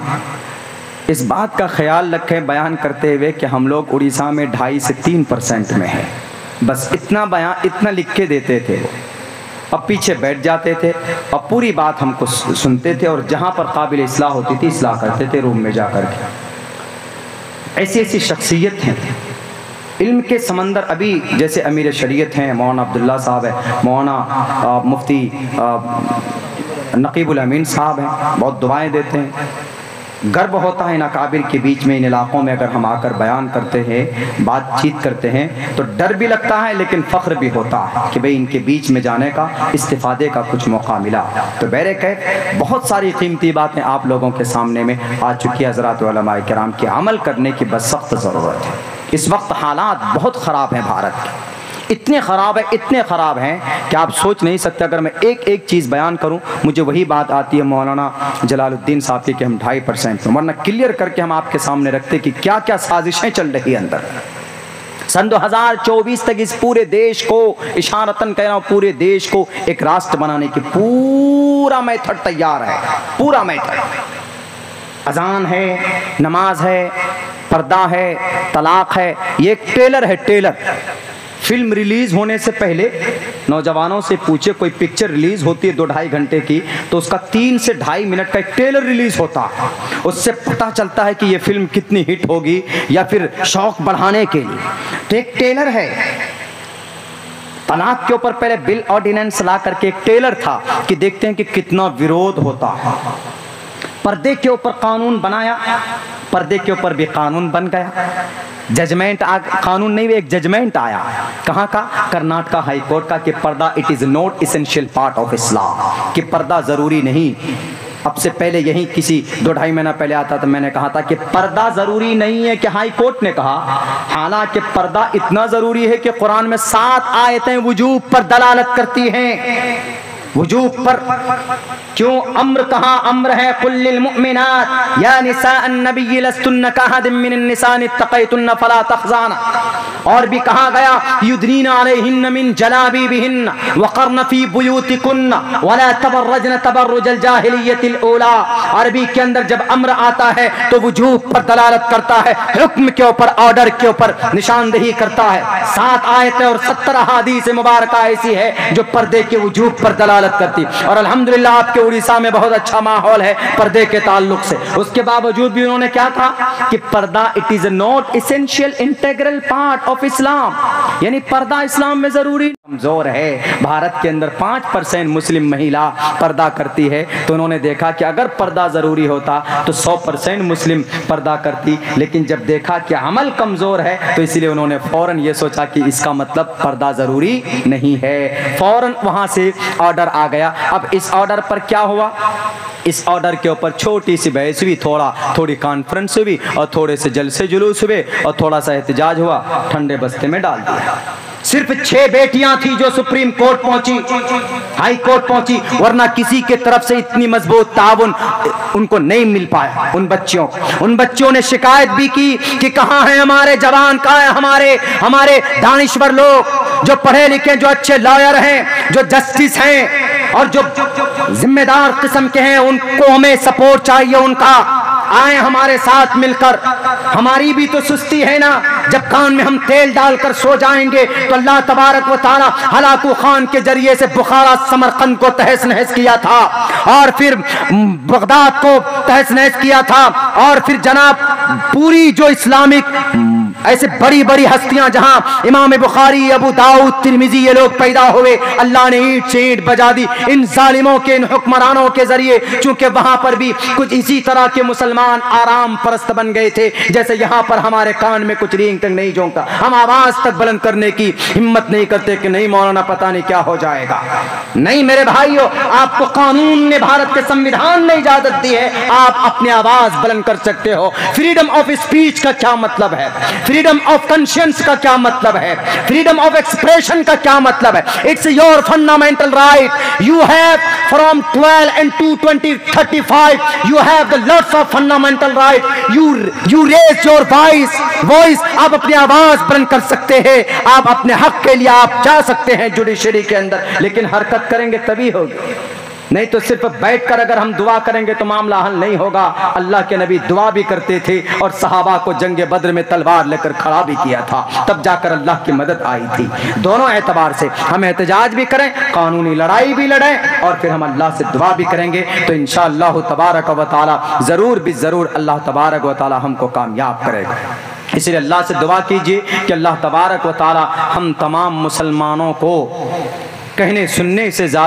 इस बात का ख्याल रखें बयान करते हुए कि हम लोग उड़ीसा में 2.5 से 3% में हैं। बस इतना बयान, इतना लिख के देते थे वो। अब पीछे बैठ जाते थे और पूरी बात हमको सुनते थे, और जहाँ पर काबिल इस्लाह होती थी इस्लाह करते थे रूम में जा कर के। ऐसी ऐसी शख्सियत हैं इल्म के समंदर। अभी जैसे अमीर शरीयत हैं मौलाना अब्दुल्ला साहब है, मौलाना मुफ्ती नकीबुल अमीन साहब हैं, बहुत दुआएं देते हैं। गर्व होता है इन अकाबिर के बीच में, इन इलाक़ों में अगर हम आकर बयान करते हैं, बातचीत करते हैं, तो डर भी लगता है लेकिन फ़ख्र भी होता है कि भाई इनके बीच में जाने का, इस्तिफ़ादे का कुछ मौका मिला। तो बहरे कह बहुत सारी कीमती बातें आप लोगों के सामने में आ चुकी है। हज़रात उलमाए किराम के अमल करने की बस सख्त ज़रूरत है। इस वक्त हालात बहुत ख़राब हैं भारत के, इतने ख़राब है, इतने ख़राब हैं कि आप सोच नहीं सकते। अगर मैं एक एक चीज़ बयान करूं, मुझे वही बात आती है मौलाना जलालुद्दीन साहब की कि हम 2.5% में, वरना क्लियर करके हम आपके सामने रखते कि क्या क्या साजिशें चल रही है अंदर। सन 2024 तक इस पूरे देश को, इशारतन कह रहा हूँ, पूरे देश को एक राष्ट्र बनाने की पूरा मेथड तैयार है, पूरा मेथड। अजान है, नमाज है, पर्दा है, तलाक है, ये एक टेलर है, टेलर। फिल्म रिलीज होने से पहले नौजवानों से पूछे, कोई पिक्चर रिलीज होती है 2-2.5 घंटे की, तो उसका 3 से 2.5 मिनट का एक ट्रेलर रिलीज होता है। उससे पता चलता है कि ये फिल्म कितनी हिट होगी, या फिर शौक बढ़ाने के लिए। तो एक ट्रेलर है। तलाक के ऊपर पहले बिल ऑर्डिनेंस ला करके एक ट्रेलर था कि देखते हैं कि कितना विरोध होता है। पर्दे के ऊपर कानून बनाया, पर्दे के ऊपर भी कानून बन गया। जजमेंट कानून नहीं, एक जजमेंट आया, कहाँ का? कर्नाटका हाई कोर्ट का, कि पर्दा it is not essential part of Islam, कि पर्दा ज़रूरी नहीं। अब से पहले यही किसी 2-2.5 महीना पहले आता था, मैंने कहा था कि पर्दा ज़रूरी नहीं है, कि हाई कोर्ट ने कहा। हालांकि पर्दा इतना ज़रूरी है कि कुरान में 7 आयतें वुजूब पर दलालत करती हैं, वुजूब पर। क्यों अम्र, कहाँ अम्र है? कुल्लिल मुमिनात या निसाअन नबी लस्तुन्न कअहदिम मिनन निसान इत्तक़ैतुन्न फला तख़ज़ाना। और भी कहा गया युदनीना अलैहिन्न मिन जलाबीबिहिन्न वक़र्न फी बुयूतिकुन्न वला तबर्रजन तबर्रुजल जाहिलियतिल ऊला। अरबी के अंदर जब अम्र आता है तो वुजूब पर दलालत करता है, हुक्म के ऊपर, ऑर्डर के ऊपर निशानदेही करता है। 7 आयतें और 70 अहादीस मुबारका ऐसी है जो पर्दे के वुजूब पर दलालत करती। और अल्हम्दुलिल्लाह आपके उड़ीसा में बहुत अच्छा माहौल है पर्दे के ताल्लुक से। उसके बावजूद भी उन्होंने क्या कहा कि पर्दा it is not essential integral part of Islam, यानी पर्दा इस्लाम में जरूरी। कमजोर है, भारत के अंदर 5% मुस्लिम महिला पर्दा करती है। तो उन्होंने देखा कि अगर पर्दा जरूरी होता तो 100% मुस्लिम पर्दा करती, लेकिन जब देखा कि अमल कमजोर है तो इसलिए उन्होंने फौरन ये सोचा कि इसका मतलब पर्दा जरूरी नहीं है। फौरन वहां से ऑर्डर आ गया। अब इस ऑर्डर पर क्या हुआ? इस ऑर्डर के ऊपर छोटी सी बहस हुई, थोड़ी कॉन्फ्रेंस हुई और थोड़े से जलसे जुलूस हुए और थोड़ा सा एहतजाज हुआ, ठंडे बस्ते में डाल दिया। सिर्फ 6 बेटियां थी जो सुप्रीम कोर्ट पहुंची, हाई कोर्ट पहुंची, वरना किसी के तरफ से इतनी मजबूत ताउन उनको नहीं मिल पाया। उन बच्चों ने शिकायत भी की कि कहां है हमारे जवान, कहां है हमारे दानिश्वर लोग जो पढ़े लिखे, जो अच्छे लॉयर हैं, जो जस्टिस हैं और जो जिम्मेदार किस्म के हैं, उनको हमें सपोर्ट चाहिए उनका। आए हमारे साथ मिलकर, हमारी भी तो सुस्ती है ना, जब कान में हम तेल डालकर सो जाएंगे तो अल्लाह तबारक व तआला हलाकू खान के जरिए से बुखारा समरकंद को तहस नहस किया था और फिर बगदाद को तहस नहस किया था और फिर जनाब पूरी जो इस्लामिक ऐसे बड़ी बड़ी हस्तियां जहां इमाम बुखारी, अबू दाऊद, तिरमिजी ये लोग पैदा हुए, अल्लाह ने ईंट से ईंट बजा दी इन जालिमों के, इन हुक्मरानों के जरिए। चूंकि वहां पर भी कुछ इसी तरह के मुसलमान आराम परस्त बन गए थे, जैसे यहां पर हमारे कान में कुछ रींग तक नहीं झोंकता, हम आवाज तक बुलंद करने की हिम्मत नहीं करते कि नहीं मौलाना पता नहीं क्या हो जाएगा। नहीं मेरे भाइयों, आपको कानून ने, भारत के संविधान ने इजाजत दी है, आप अपनी आवाज बुलंद कर सकते हो। फ्रीडम ऑफ स्पीच का क्या मतलब है, फ्रीडम ऑफ कॉन्शियंस का क्या मतलब है, फ्रीडम ऑफ एक्सप्रेशन का क्या मतलब है? It's your fundamental right. You have from 12 and 2-20-35 you have the lots of fundamental right. you raise your voice, आप अपनी आवाज बुलंद कर सकते हैं, आप अपने हक के लिए आप जा सकते हैं जुडिशरी के अंदर, लेकिन हरकत करेंगे तभी होगी, नहीं तो सिर्फ बैठकर अगर हम दुआ करेंगे तो मामला हल नहीं होगा। अल्लाह के नबी दुआ भी करते थे और सहाबा को जंगे बद्र में तलवार लेकर खड़ा भी किया था, तब जाकर अल्लाह की मदद आई थी। दोनों एतबार से हम एहतजाज भी करें, कानूनी लड़ाई भी लड़ें और फिर हम अल्लाह से दुआ भी करेंगे तो इंशाअल्लाह तबारक व तआला जरूर भी जरूर अल्लाह तबारक व तआला हमको कामयाब करेगा। इसलिए अल्लाह से दुआ कीजिए कि अल्लाह तबारक व तआला हम तमाम मुसलमानों को कहने सुनने से ज्यादा